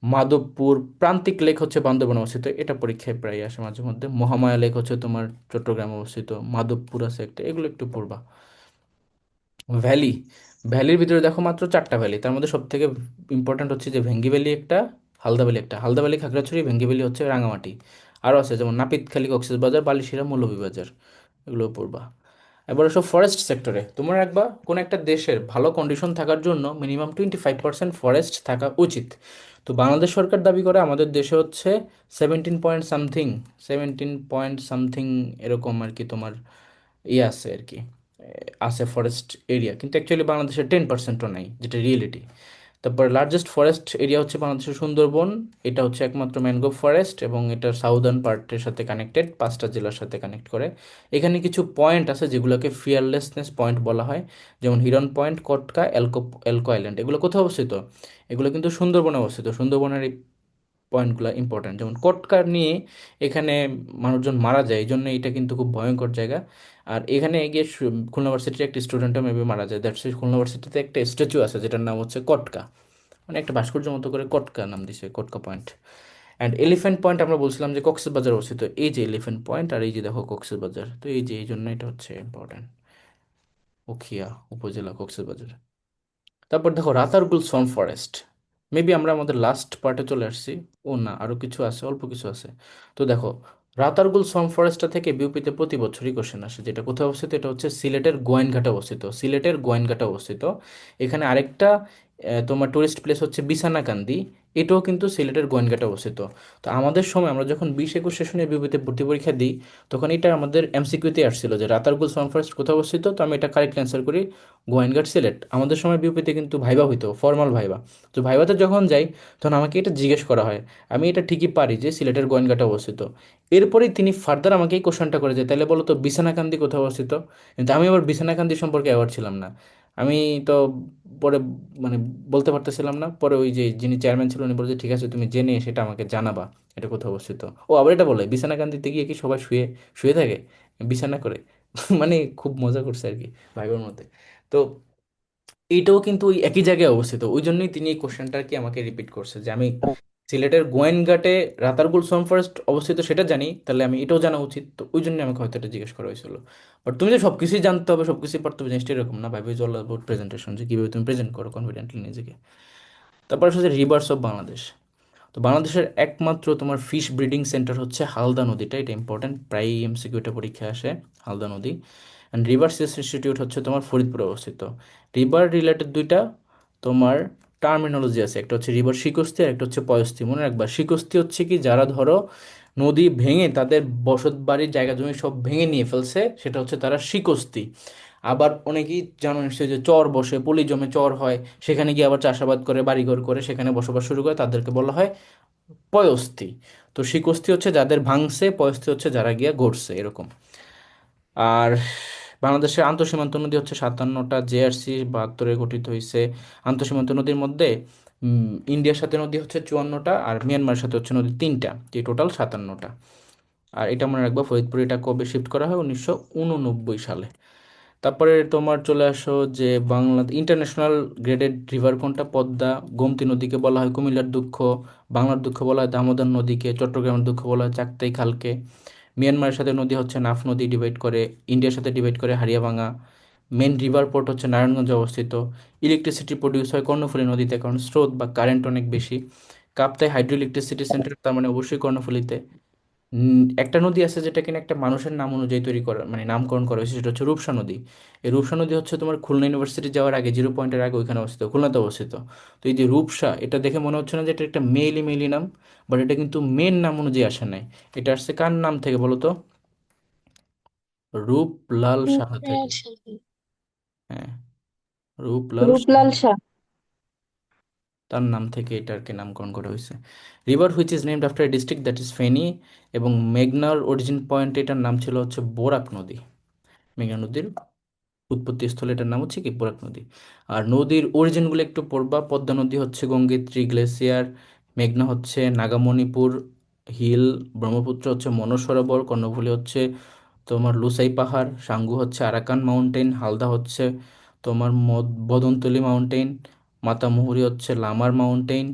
মাধবপুর প্রান্তিক লেক হচ্ছে বান্দরবনে অবস্থিত, এটা পরীক্ষায় প্রায় আসে মাঝে মধ্যে। মহামায়া লেক হচ্ছে তোমার চট্টগ্রামে অবস্থিত, মাধবপুর আছে একটা, এগুলো একটু পড়বা। ভ্যালি, ভ্যালির ভিতরে দেখো মাত্র চারটা ভ্যালি, তার মধ্যে সব থেকে ইম্পর্ট্যান্ট হচ্ছে যে ভেঙ্গি ভ্যালি একটা, হালদা ভ্যালি একটা। হালদা ভ্যালি খাগড়াছড়ি, ভেঙ্গি ভ্যালি হচ্ছে রাঙামাটি। আরও আছে যেমন নাপিতখালী, কক্সবাজার, বালিশিরা, মৌলভীবাজার, এগুলো পড়বা। এবার সব ফরেস্ট সেক্টরে তোমরা রাখবা, কোন একটা দেশের ভালো কন্ডিশন থাকার জন্য মিনিমাম 25% ফরেস্ট থাকা উচিত। তো বাংলাদেশ সরকার দাবি করে আমাদের দেশে হচ্ছে 17 পয়েন্ট সামথিং এরকম আর কি তোমার ইয়ে আছে আর কি, আছে ফরেস্ট এরিয়া, কিন্তু অ্যাকচুয়ালি বাংলাদেশের 10%ও নাই, যেটা রিয়েলিটি। তারপর লার্জেস্ট ফরেস্ট এরিয়া হচ্ছে বাংলাদেশের সুন্দরবন, এটা হচ্ছে একমাত্র ম্যানগ্রোভ ফরেস্ট, এবং এটা সাউদার্ন পার্টের সাথে কানেক্টেড, 5টা জেলার সাথে কানেক্ট করে। এখানে কিছু পয়েন্ট আছে যেগুলোকে ফিয়ারলেসনেস পয়েন্ট বলা হয়, যেমন হিরন পয়েন্ট, কটকা, এলকো আইল্যান্ড। এগুলো কোথায় অবস্থিত? এগুলো কিন্তু সুন্দরবনে অবস্থিত। সুন্দরবনের এই পয়েন্টগুলো ইম্পর্ট্যান্ট। যেমন কটকা নিয়ে এখানে মানুষজন মারা যায়, এই জন্য এটা কিন্তু খুব ভয়ঙ্কর জায়গা। আর এখানে গিয়ে খুলনা ভার্সিটির একটা স্টুডেন্টও মেবি মারা যায়, দ্যাটস খুলনা ভার্সিটিতে একটা স্ট্যাচু আছে যেটার নাম হচ্ছে কটকা, মানে একটা ভাস্কর্য মতো করে কটকা নাম দিছে, Katka point. And elephant point আমরা বলছিলাম যে কক্সবাজার অবস্থিত, এই যে এলিফ্যান্ট পয়েন্ট, আর এই যে দেখো কক্সবাজার, তো এই যে এই জন্য এটা হচ্ছে ইম্পর্ট্যান্ট, উখিয়া উপজেলা কক্সবাজার। তারপর দেখো রাতারগুল সন ফরেস্ট, মেবি আমরা আমাদের লাস্ট পার্টে চলে আসছি। ও না, আরো কিছু আছে, অল্প কিছু আছে। তো দেখো, রাতারগুল সোয়াম ফরেস্টটা থেকে বিউপিতে প্রতি বছরই কোশ্চেন আসে। যেটা কোথায় অবস্থিত? এটা হচ্ছে সিলেটের গোয়াইনঘাটে অবস্থিত। সিলেটের গোয়াইনঘাটে অবস্থিত। এখানে আরেকটা তোমার টুরিস্ট প্লেস হচ্ছে বিছানাকান্দি। এটাও কিন্তু সিলেটের গোয়াইনঘাটে অবস্থিত। তো আমাদের সময় আমরা যখন 20-21 সেশনে বিউপিতে ভর্তি পরীক্ষা দিই, তখন এটা আমাদের এমসিকিউতে আসছিল যে রাতারগুল সোয়াম ফরেস্ট কোথায় অবস্থিত। তো আমি এটা কারেক্ট অ্যান্সার করি, গোয়াইনঘাট সিলেট। আমাদের সময় বিউপিতে কিন্তু ভাইবা হইতো, ফর্মাল ভাইবা। তো ভাইভাতে যখন যাই, তখন আমাকে এটা জিজ্ঞেস করা হয়। আমি এটা ঠিকই পারি যে সিলেটের গোয়েনঘাটে অবস্থিত। এরপরেই তিনি ফার্দার আমাকে এই কোশ্চেনটা করে যে তাহলে বলো তো বিছানাকান্দি কোথায় অবস্থিত। কিন্তু আমি আবার বিছানাকান্দি সম্পর্কে অ্যাওয়ার ছিলাম না। আমি তো পরে মানে বলতে পারতেছিলাম না। পরে ওই যে যিনি চেয়ারম্যান ছিল উনি বলছে ঠিক আছে তুমি জেনে সেটা আমাকে জানাবা, এটা কোথায় অবস্থিত। ও আবার এটা বলে বিছানাকান্দিতে গিয়ে কি সবাই শুয়ে শুয়ে থাকে বিছানা করে। মানে খুব মজা করছে আর কি ভাইবার মধ্যে। তো এইটাও কিন্তু ওই একই জায়গায় অবস্থিত, ওই জন্যই তিনি এই কোশ্চেনটা কি আমাকে রিপিট করছে যে আমি সিলেটের গোয়েনঘাটে রাতারগুল সোয়াম ফরেস্ট অবস্থিত সেটা জানি, তাহলে আমি এটাও জানা উচিত। তো ওই জন্য আমাকে হয়তো এটা জিজ্ঞেস করা হয়েছিল। বাট তুমি যে সবকিছুই জানতে হবে, সবকিছুই পারতে হবে জিনিসটা এরকম না। ভাই ইজ অল অ্যাবাউট প্রেজেন্টেশন, যে কীভাবে তুমি প্রেজেন্ট করো কনফিডেন্টলি নিজেকে। তারপর হচ্ছে রিভার্স অফ বাংলাদেশ। তো বাংলাদেশের একমাত্র তোমার ফিশ ব্রিডিং সেন্টার হচ্ছে হালদা নদীটা, এটা ইম্পর্টেন্ট, প্রায় এমসিকিউটা পরীক্ষায় আসে। হালদা নদী। অ্যান্ড রিভার সিস ইনস্টিটিউট হচ্ছে তোমার ফরিদপুরে অবস্থিত। রিভার রিলেটেড দুইটা তোমার টার্মিনোলজি আছে, একটা হচ্ছে রিভার শিকস্তি আর একটা হচ্ছে পয়স্তি। মনে রাখবা, শিকস্তি হচ্ছে কি যারা ধরো নদী ভেঙে তাদের বসত বাড়ির জায়গা জমি সব ভেঙে নিয়ে ফেলছে, সেটা হচ্ছে তারা শিকস্তি। আবার অনেকেই জানো নিশ্চয়ই যে চর বসে, পলি জমে চর হয়, সেখানে গিয়ে আবার চাষাবাদ করে বাড়িঘর করে সেখানে বসবাস শুরু করে, তাদেরকে বলা হয় পয়স্থি। তো শিকস্তি হচ্ছে যাদের ভাঙছে, পয়স্থি হচ্ছে যারা গিয়া গড়ছে, এরকম। আর বাংলাদেশের আন্তঃসীমান্ত নদী হচ্ছে 57টা, জেআরসি 72-এ গঠিত হয়েছে। আন্তঃসীমান্ত নদীর মধ্যে ইন্ডিয়ার সাথে নদী হচ্ছে 54টা, আর মিয়ানমারের সাথে হচ্ছে নদী 3টা, এই টোটাল 57টা। আর এটা মনে রাখবা, ফরিদপুর এটা কবে শিফট করা হয়? 1989 সালে। তারপরে তোমার চলে আসো যে বাংলা ইন্টারন্যাশনাল গ্রেডেড রিভার কোনটা? পদ্মা। গোমতী নদীকে বলা হয় কুমিল্লার দুঃখ, বাংলার দুঃখ বলা হয় দামোদর নদীকে, চট্টগ্রামের দুঃখ বলা হয় চাকতাই খালকে। মিয়ানমারের সাথে নদী হচ্ছে নাফ নদী ডিভাইড করে, ইন্ডিয়ার সাথে ডিভাইড করে হারিয়াভাঙা। মেন রিভার পোর্ট হচ্ছে নারায়ণগঞ্জে অবস্থিত। ইলেকট্রিসিটি প্রডিউস হয় কর্ণফুলী নদীতে, কারণ স্রোত বা কারেন্ট অনেক বেশি। কাপ্তাই হাইড্রো ইলেকট্রিসিটি সেন্টার, তার মানে অবশ্যই কর্ণফুলীতে। একটা নদী আছে যেটা কিনা একটা মানুষের নাম অনুযায়ী তৈরি করা, মানে নামকরণ করা হয়েছে, সেটা হচ্ছে রূপসা নদী। এই রূপসা নদী হচ্ছে তোমার খুলনা ইউনিভার্সিটি যাওয়ার আগে, 0 পয়েন্টের আগে ওইখানে অবস্থিত, খুলনাতে অবস্থিত। তো এই যে রূপসা, এটা দেখে মনে হচ্ছে না যে এটা একটা মেইলি মেইলি নাম, বাট এটা কিন্তু মেন নাম অনুযায়ী আসে নাই। এটা আসছে কার নাম থেকে বলো তো? রূপলাল সাহা থেকে। হ্যাঁ, রূপলাল সাহা, রূপলাল শাহ। তার নাম থেকে এটাকে নামকরণ করা হয়েছে। River which is named after district that is Feni. এবং মেঘনার অরিজিন পয়েন্ট, এটার নাম ছিল হচ্ছে বোরাক নদী। মেঘনা নদীর উৎপত্তিস্থল, এটার নাম হচ্ছে কি বরাক নদী। আর নদীর অরিজিনগুলো একটু পড়বা, পদ্মা নদী হচ্ছে গঙ্গোত্রী গ্লেসিয়ার, মেঘনা হচ্ছে নাগামণিপুর হিল, ব্রহ্মপুত্র হচ্ছে মনস সরোবর, কর্ণফুলী হচ্ছে তোমার লুসাই পাহাড়, সাঙ্গু হচ্ছে আরাকান মাউন্টেন, হালদা হচ্ছে তোমার বদনতলি মাউন্টেন, মাতামুহুরী হচ্ছে লামার মাউন্টেন,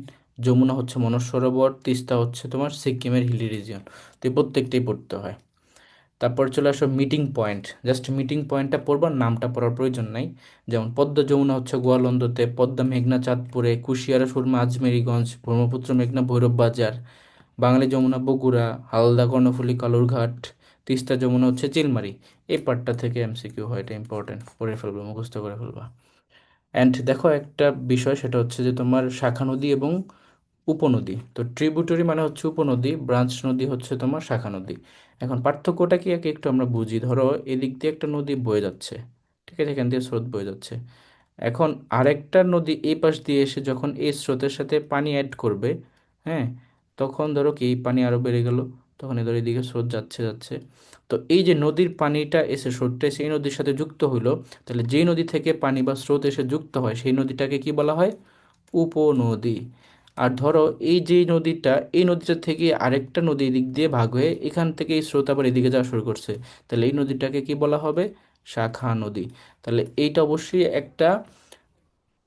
যমুনা হচ্ছে মনস সরোবর, তিস্তা হচ্ছে তোমার সিকিমের হিলি রিজিয়ন। তো এই প্রত্যেকটাই পড়তে হয়। তারপর চলে আসো মিটিং পয়েন্ট, জাস্ট মিটিং পয়েন্টটা পড়বা, নামটা পড়ার প্রয়োজন নাই। যেমন পদ্মা যমুনা হচ্ছে গোয়ালন্দতে, পদ্মা মেঘনা চাঁদপুরে, কুশিয়ারা সুরমা আজমেরীগঞ্জ, ব্রহ্মপুত্র মেঘনা ভৈরব বাজার, বাঙালি যমুনা বগুড়া, হালদা কর্ণফুলী কালুরঘাট, তিস্তা যমুনা হচ্ছে চিলমারি। এই পার্টটা থেকে এমসিকিউ হয়, এটা ইম্পর্টেন্ট, পড়ে ফেলবা, মুখস্থ করে ফেলবা। অ্যান্ড দেখো একটা বিষয়, সেটা হচ্ছে যে তোমার শাখা নদী এবং উপনদী। তো ট্রিবিউটারি মানে হচ্ছে উপনদী, ব্রাঞ্চ নদী হচ্ছে তোমার শাখা নদী। এখন পার্থক্যটা কি একে একটু আমরা বুঝি। ধরো এদিক দিয়ে একটা নদী বয়ে যাচ্ছে, ঠিক আছে, এখান দিয়ে স্রোত বয়ে যাচ্ছে। এখন আরেকটা নদী এই পাশ দিয়ে এসে যখন এই স্রোতের সাথে পানি অ্যাড করবে, হ্যাঁ, তখন ধরো কি এই পানি আরো বেড়ে গেল, তখন এদের এদিকে স্রোত যাচ্ছে যাচ্ছে। তো এই যে নদীর পানিটা এসে স্রোতটা এসে এই নদীর সাথে যুক্ত হইলো, তাহলে যেই নদী থেকে পানি বা স্রোত এসে যুক্ত হয় সেই নদীটাকে কি বলা হয়? উপনদী। আর ধরো এই যে নদীটা, এই নদীটা থেকে আরেকটা নদী এদিক দিয়ে ভাগ হয়ে এখান থেকে এই স্রোত আবার এদিকে যাওয়া শুরু করছে, তাহলে এই নদীটাকে কি বলা হবে? শাখা নদী। তাহলে এইটা অবশ্যই একটা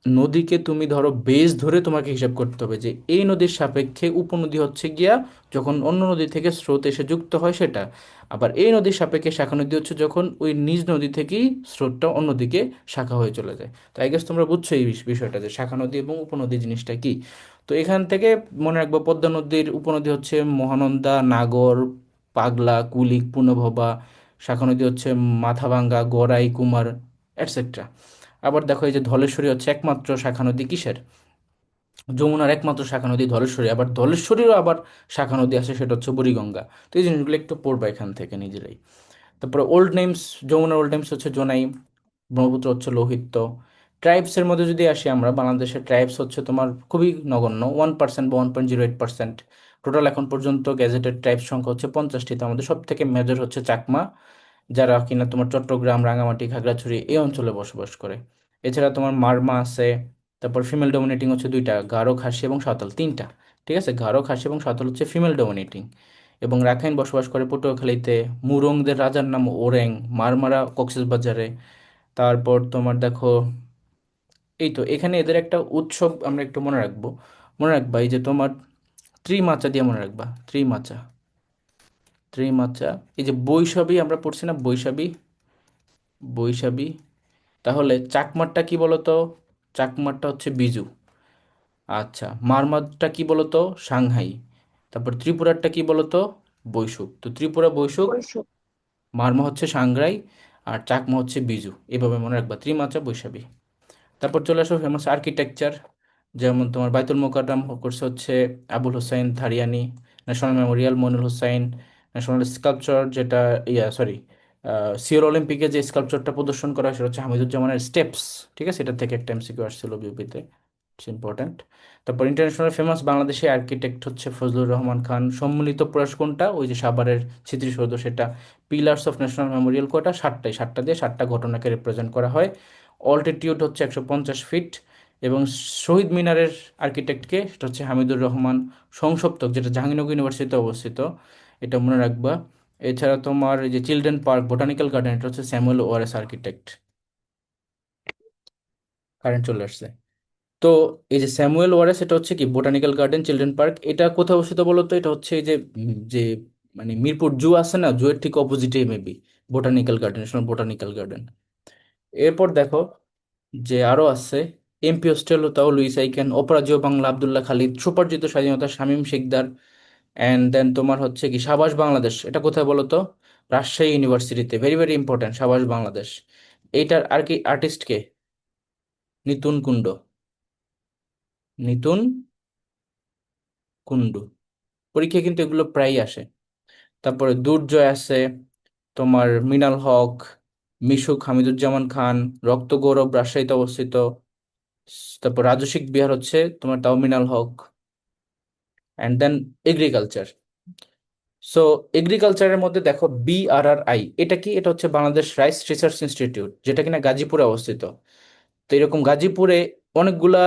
নদীকে তুমি ধরো বেস ধরে তোমাকে হিসাব করতে হবে যে এই নদীর সাপেক্ষে উপনদী হচ্ছে গিয়া যখন অন্য নদী থেকে স্রোত এসে যুক্ত হয় সেটা। আবার এই নদীর সাপেক্ষে শাখা নদী হচ্ছে যখন ওই নিজ নদী থেকেই স্রোতটা অন্যদিকে শাখা হয়ে চলে যায়। তো আই গেস তোমরা বুঝছো এই বিষয়টা যে শাখা নদী এবং উপনদী জিনিসটা কি। তো এখান থেকে মনে রাখবো পদ্মা নদীর উপনদী হচ্ছে মহানন্দা, নাগর, পাগলা, কুলিক, পূর্ণভবা। শাখা নদী হচ্ছে মাথাভাঙ্গা, গড়াই, কুমার, এটসেট্রা। আবার দেখো এই যে ধলেশ্বরী হচ্ছে একমাত্র শাখা নদী কিসের? যমুনার একমাত্র শাখা নদী ধলেশ্বরী। আবার ধলেশ্বরীরও আবার শাখা নদী আছে, সেটা হচ্ছে বুড়িগঙ্গা। তো এই জিনিসগুলো একটু পড়বা এখান থেকে নিজেরাই। তারপরে ওল্ড নেমস, যমুনার ওল্ড নেমস হচ্ছে জোনাই, ব্রহ্মপুত্র হচ্ছে লোহিত। ট্রাইবসের মধ্যে যদি আসি আমরা, বাংলাদেশের ট্রাইবস হচ্ছে তোমার খুবই নগণ্য, 1% বা 1.08%। টোটাল এখন পর্যন্ত গ্যাজেটেড ট্রাইবস সংখ্যা হচ্ছে 50টি। তো আমাদের সব থেকে মেজর হচ্ছে চাকমা, যারা কিনা তোমার চট্টগ্রাম, রাঙামাটি, খাগড়াছড়ি এই অঞ্চলে বসবাস করে। এছাড়া তোমার মারমা আছে। তারপর ফিমেল ডমিনেটিং হচ্ছে দুইটা, গারো, খাসি এবং সাঁওতাল, তিনটা। ঠিক আছে, গারো, খাসি এবং সাঁওতাল হচ্ছে ফিমেল ডমিনেটিং। এবং রাখাইন বসবাস করে পটুয়াখালীতে। মুরংদের রাজার নাম ওরেং, মারমারা কক্সবাজারে। তারপর তোমার দেখো, এই তো এখানে এদের একটা উৎসব আমরা একটু মনে রাখবো। মনে রাখবা এই যে তোমার ত্রিমাচা দিয়ে মনে রাখবা, ত্রিমাচা, ত্রিমাচা। এই যে বৈশাখী আমরা পড়ছি না, বৈশাখী, বৈশাখী। তাহলে চাকমারটা কি বলতো? চাকমারটা হচ্ছে বিজু। আচ্ছা, মারমারটা কি বলতো? সাংহাই। তারপর ত্রিপুরারটা কি বলতো? বৈশুক। তো ত্রিপুরা বৈশুক, বৈশাখ। মারমা হচ্ছে সাংগ্রাই, আর চাকমা হচ্ছে বিজু। এভাবে মনে রাখবা, ত্রিমাচা, বৈশাখী। তারপর চলে আসো ফেমাস আর্কিটেকচার, যেমন তোমার বাইতুল মোকাররম করছে হচ্ছে Abul Hossain Thariani. National memorial Mainul Hossain. National sculpture যেটা, সরি, সিওল অলিম্পিকে যে স্কাল্পচারটা প্রদর্শন করা হয় সেটা হচ্ছে হামিদুজ্জামানের স্টেপস। ঠিক আছে, এটা থেকে একটা এমসিকিউ আসছিল বিউপিতে, ইটস ইম্পর্ট্যান্ট। তারপর ইন্টারন্যাশনাল ফেমাস বাংলাদেশি আর্কিটেক্ট হচ্ছে ফজলুর রহমান খান। সম্মিলিত প্রয়াস কোনটা? ওই যে সাভারের স্মৃতিসৌধ, সেটা। পিলার্স অফ ন্যাশনাল মেমোরিয়াল কোটা? সাতটাই, সাতটা দিয়ে সাতটা ঘটনাকে রিপ্রেজেন্ট করা হয়। অল্টিটিউড হচ্ছে 150 ফিট। এবং শহীদ মিনারের আর্কিটেক্টকে, সেটা হচ্ছে হামিদুর রহমান। সংসপ্তক, যেটা জাহাঙ্গীরনগর ইউনিভার্সিটিতে অবস্থিত, এটা মনে রাখবা। এছাড়া তোমার এই যে চিলড্রেন পার্ক, বোটানিক্যাল গার্ডেন, এটা হচ্ছে স্যামুয়েল ওয়ারেস আর্কিটেক্ট। কারেন্ট চলে আসছে। তো এই যে স্যামুয়েল ওয়ারেস, এটা হচ্ছে কি বোটানিক্যাল গার্ডেন, চিলড্রেন পার্ক, এটা কোথায় অবস্থিত বলো তো? এটা হচ্ছে এই যে যে মানে মিরপুর জু আছে না, জু এর ঠিক অপোজিটে maybe botanical garden, botanical garden. এরপর দেখো যে আরো আছে, এমপি হোস্টেল, তাও লুইস আইকেন, অপরাজেয় বাংলা, আব্দুল্লাহ খালিদ, সুপারজিত স্বাধীনতা, শামীম শিকদার। অ্যান্ড দেন তোমার হচ্ছে কি সাবাস বাংলাদেশ, এটা কোথায় বলো তো? রাজশাহী ইউনিভার্সিটিতে, ভেরি ভেরি ইম্পর্ট্যান্ট, সাবাস বাংলাদেশ। এইটার আর কি আর্টিস্ট কে? নিতুন কুণ্ড, নিতুন কুণ্ডু। পরীক্ষায় কিন্তু এগুলো প্রায়ই আসে। তারপরে দুর্জয় আছে, তোমার মৃণাল হক, মিশুক, হামিদুজ্জামান খান, রক্ত গৌরব রাজশাহীতে অবস্থিত। তারপর রাজস্বিক বিহার হচ্ছে তোমার তাও Mrinal Haque. And then agriculture. So এগ্রিকালচারের মধ্যে দেখো BRRI, এটা কি? এটা হচ্ছে বাংলাদেশ রাইস রিসার্চ ইনস্টিটিউট, যেটা কিনা গাজীপুরে অবস্থিত। তো এরকম গাজীপুরে অনেকগুলা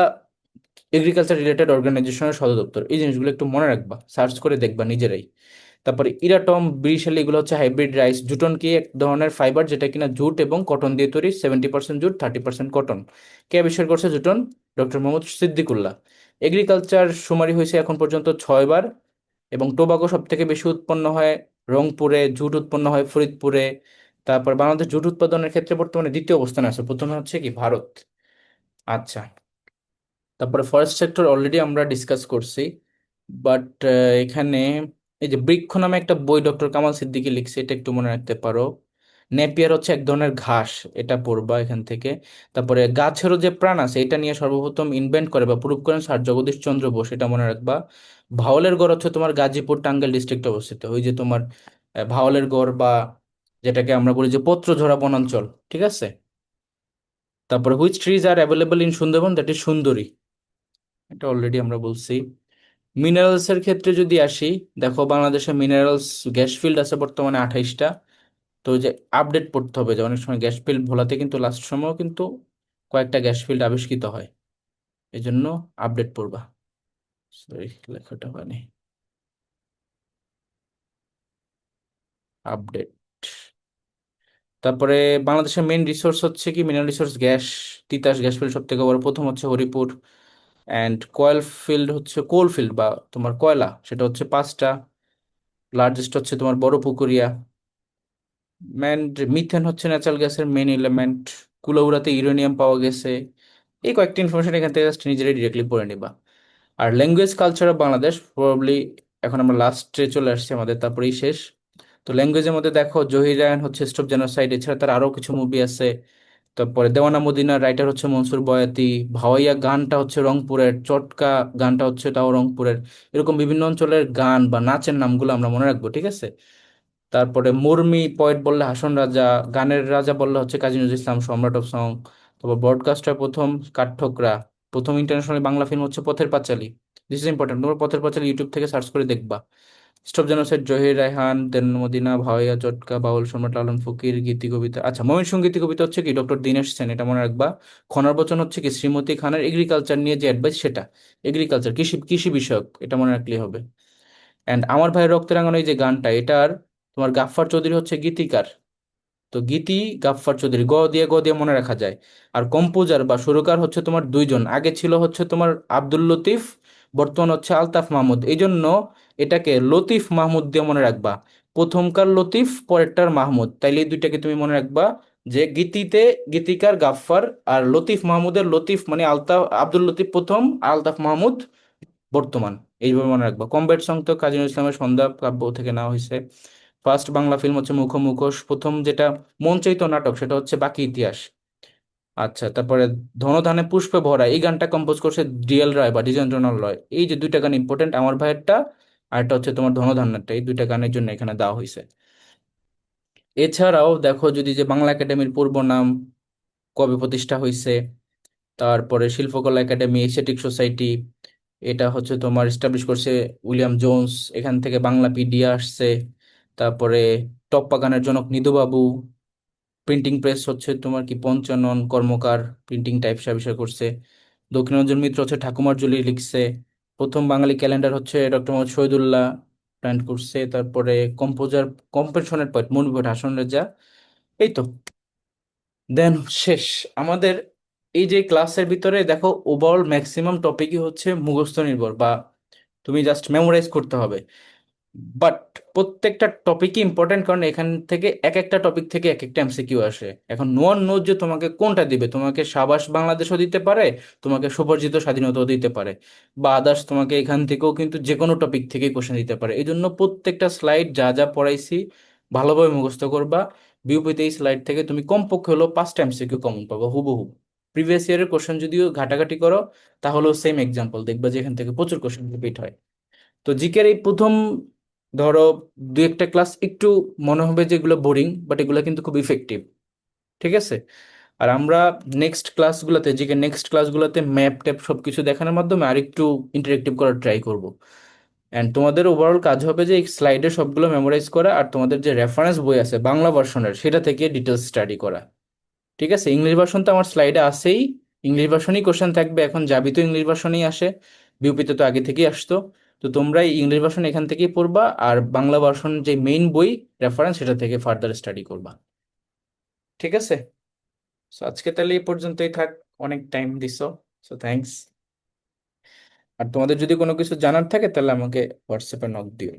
এগ্রিকালচার রিলেটেড অর্গানাইজেশনের সদর দপ্তর। এই জিনিসগুলো একটু মনে রাখবা, সার্চ করে দেখবা নিজেরাই। তারপরে ইরাটম, বরিশাল, এগুলো হচ্ছে হাইব্রিড রাইস। জুটন কি? এক ধরনের ফাইবার, যেটা কিনা জুট এবং কটন দিয়ে তৈরি, 70% জুট, 30% কটন। কে আবিষ্কার করছে জুটন? ডক্টর মোহাম্মদ সিদ্দিকুল্লাহ। এগ্রিকালচার শুমারি হয়েছে এখন পর্যন্ত 6বার। এবং টোবাকো সব থেকে বেশি উৎপন্ন হয় রংপুরে, জুট উৎপন্ন হয় ফরিদপুরে। তারপর বাংলাদেশ জুট উৎপাদনের ক্ষেত্রে বর্তমানে দ্বিতীয় অবস্থানে আছে, প্রথমে হচ্ছে কি ভারত। আচ্ছা, তারপরে ফরেস্ট সেক্টর অলরেডি আমরা ডিসকাস করছি। বাট এখানে এই যে বৃক্ষ নামে একটা বই ডক্টর কামাল সিদ্দিকী লিখছে, এটা একটু মনে রাখতে পারো। নেপিয়ার হচ্ছে এক ধরনের ঘাস, এটা পড়বা এখান থেকে। তারপরে গাছেরও যে প্রাণ আছে, এটা নিয়ে সর্বপ্রথম ইনভেন্ট করে বা প্রুভ করেন স্যার জগদীশ চন্দ্র বোস, এটা মনে রাখবা। ভাওয়ালের গড় হচ্ছে তোমার গাজীপুর, টাঙ্গাইল ডিস্ট্রিক্টে অবস্থিত। ওই যে তোমার ভাওয়ালের গড়, বা যেটাকে আমরা বলি যে পত্রঝরা বনাঞ্চল। ঠিক আছে। তারপরে which trees are available in Sundarban? That is সুন্দরী, এটা অলরেডি আমরা বলছি। মিনারেলস এর ক্ষেত্রে যদি আসি, দেখো বাংলাদেশে মিনারেলস গ্যাস ফিল্ড আছে বর্তমানে 28টা। তো ওই যে আপডেট পড়তে হবে, যে অনেক সময় গ্যাস ফিল্ড ভোলাতে কিন্তু লাস্ট সময়ও কিন্তু কয়েকটা গ্যাস ফিল্ড আবিষ্কৃত হয়। এই জন্য আপডেট পড়বা। সরি, লেখাটা হয়নি, আপডেট। তারপরে বাংলাদেশের মেইন রিসোর্স হচ্ছে কি? Mineral resource gas. Titas gas field সব থেকে বড়, প্রথম হচ্ছে হরিপুর। অ্যান্ড কয়েল ফিল্ড হচ্ছে, কোল ফিল্ড বা তোমার কয়লা, সেটা হচ্ছে 5টা। লার্জেস্ট হচ্ছে তোমার বড় পুকুরিয়া। মিথেন হচ্ছে ন্যাচারাল গ্যাসের মেইন এলিমেন্ট। কুলাউড়াতে ইউরেনিয়াম পাওয়া গেছে। এই কয়েকটা ইনফরমেশন এখান থেকে জাস্ট নিজেরাই ডিরেক্টলি পড়ে নিবা। আর language culture of Bangladesh probably এখন আমরা লাস্টে চলে আসছি আমাদের, তারপরেই শেষ। তো ল্যাঙ্গুয়েজের মধ্যে দেখো জহির রায়হান হচ্ছে স্টপ জেনোসাইড, এছাড়া তার আরো কিছু মুভি আছে। তারপরে দেওয়ানা মদিনার রাইটার হচ্ছে মনসুর বয়াতি, ভাওয়াইয়া গানটা হচ্ছে রংপুরের, চটকা গানটা হচ্ছে তাও রংপুরের। এরকম বিভিন্ন অঞ্চলের গান বা নাচের নামগুলো আমরা মনে রাখবো, ঠিক আছে? তারপরে মুরমি পয়েট বললে হাসন রাজা, গানের রাজা বললে হচ্ছে কাজী নজরুল ইসলাম, সম্রাট অফ সং। তারপর ব্রডকাস্টার প্রথম কাঠঠোকরা, প্রথম ইন্টারন্যাশনাল বাংলা ফিল্ম হচ্ছে Pather Panchali. This is important, তোমরা পথের পাঁচালী ইউটিউব থেকে সার্চ করে দেখবা। স্টপ জেনোসাইড জহির রায়হান, দেন মদিনা, ভাওয়াইয়া, চটকা, বাউল সম্রাট লালন ফকির, গীতি কবিতা। আচ্ছা, ময়মনসিংহ গীতি কবিতা হচ্ছে কি ডক্টর দীনেশ সেন, এটা মনে রাখবা। খনার বচন হচ্ছে কি শ্রীমতী খানের এগ্রিকালচার নিয়ে যে অ্যাডভাইস, সেটা এগ্রিকালচার, কৃষি কৃষি বিষয়ক, এটা মনে রাখলেই হবে। অ্যান্ড আমার ভাইয়ের রক্তে রাঙানো এই যে গানটা, এটার তোমার গাফফার চৌধুরী হচ্ছে গীতিকার। তো গীতি গাফফার চৌধুরী, গ দিয়ে মনে রাখা যায়। আর কম্পোজার বা সুরকার হচ্ছে তোমার দুইজন, আগে ছিল হচ্ছে তোমার আব্দুল লতিফ, বর্তমান হচ্ছে আলতাফ মাহমুদ। এই জন্য এটাকে লতিফ মাহমুদ দিয়ে মনে রাখবা। প্রথমকার লতিফ, পরেরটার মাহমুদ, তাইলে এই দুইটাকে তুমি মনে রাখবা যে গীতিতে গীতিকার গাফফার, আর লতিফ মাহমুদের লতিফ মানে আলতাফ, আব্দুল লতিফ প্রথম, আলতাফ মাহমুদ বর্তমান। এইভাবে মনে রাখবা। কমব্যাট সং তো কাজী নজরুল ইসলামের সন্ধ্যা কাব্য থেকে নেওয়া হয়েছে। ফার্স্ট বাংলা ফিল্ম হচ্ছে মুখো মুখোশ, প্রথম যেটা মঞ্চায়িত নাটক সেটা হচ্ছে বাকি ইতিহাস। আচ্ছা, তারপরে ধনধানে পুষ্পে ভরা, এই গানটা কম্পোজ করছে ডিএল রায় বা দ্বিজেন্দ্রলাল রায়। এই যে দুইটা গান ইম্পর্টেন্ট, আমার ভাইয়েরটা আর একটা হচ্ছে তোমার ধনধান্যটা, এই দুইটা গানের জন্য এখানে দেওয়া হয়েছে। এছাড়াও দেখো যদি যে বাংলা একাডেমির পূর্ব নাম, কবে প্রতিষ্ঠা হয়েছে, তারপরে শিল্পকলা একাডেমি, এশিয়াটিক সোসাইটি, এটা হচ্ছে তোমার এস্টাবলিশ করছে উইলিয়াম জোন্স, এখান থেকে বাংলা পিডিয়া আসছে। তারপরে টপ্পা গানের জনক নিদুবাবু, প্রিন্টিং প্রেস হচ্ছে তোমার কি পঞ্চানন কর্মকার, প্রিন্টিং টাইপস আবিষ্কার করছে। দক্ষিণরঞ্জন মিত্র হচ্ছে ঠাকুমার ঝুলি লিখছে। প্রথম বাঙালি ক্যালেন্ডার হচ্ছে ডক্টর মোহাম্মদ শহীদুল্লাহ প্ল্যান করছে। তারপরে কম্পোজার, কম্পোজিশনের পয়েন্ট মনিভট হাসন রেজা। এই তো, দেন শেষ আমাদের। এই যে ক্লাসের ভিতরে দেখো ওভারঅল ম্যাক্সিমাম টপিকই হচ্ছে মুখস্থ নির্ভর, বা তুমি জাস্ট মেমোরাইজ করতে হবে। বাট প্রত্যেকটা টপিকই ইম্পর্টেন্ট, কারণ এখান থেকে এক একটা টপিক থেকে এক একটা এমসিকিউ আসে। এখন নো ওয়ান নোজ যে তোমাকে কোনটা দিবে, তোমাকে সাবাস বাংলাদেশও দিতে পারে, তোমাকে সুপরিচিত স্বাধীনতাও দিতে পারে, বা আদার্স তোমাকে এখান থেকেও কিন্তু যে কোনো টপিক থেকে কোশ্চেন দিতে পারে। এই জন্য প্রত্যেকটা স্লাইড যা যা পড়াইছি ভালোভাবে মুখস্থ করবা। বিউপিতে এই স্লাইড থেকে তুমি কমপক্ষে হলো 5টা এমসিকিউ কমন পাবা হুবহু। প্রিভিয়াস ইয়ারের কোশ্চেন যদিও ঘাটাঘাটি করো, তাহলেও সেম এক্সাম্পল দেখবা যে এখান থেকে প্রচুর কোশ্চেন রিপিট হয়। তো জিকের এই প্রথম ধরো দু একটা ক্লাস একটু মনে হবে যে এগুলো বোরিং, বাট এগুলো কিন্তু খুব ইফেক্টিভ, ঠিক আছে? আর আমরা নেক্সট ক্লাসগুলোতে, জিকে নেক্সট ক্লাসগুলোতে ম্যাপ ট্যাপ সবকিছু দেখানোর মাধ্যমে আর একটু ইন্টারেক্টিভ করার ট্রাই করব। অ্যান্ড তোমাদের ওভারঅল কাজ হবে যে এই স্লাইডে সবগুলো মেমোরাইজ করা, আর তোমাদের যে রেফারেন্স বই আছে বাংলা ভার্সনের সেটা থেকে ডিটেলস স্টাডি করা, ঠিক আছে? ইংলিশ ভার্সন তো আমার স্লাইডে আছেই, ইংলিশ ভার্সনই কোশ্চেন থাকবে। এখন যাবি তো ইংলিশ ভার্সনই আসে, বিউপিতে তো আগে থেকেই আসতো। তো তোমরা ইংলিশ ভার্সন এখান থেকেই পড়বা, আর বাংলা ভার্সন যে মেইন বই রেফারেন্স সেটা থেকে ফার্দার স্টাডি করবা, ঠিক আছে? সো আজকে তাহলে এই পর্যন্তই থাক, অনেক টাইম দিছো, সো থ্যাঙ্কস। আর তোমাদের যদি কোনো কিছু জানার থাকে তাহলে আমাকে হোয়াটসঅ্যাপে নক দিও।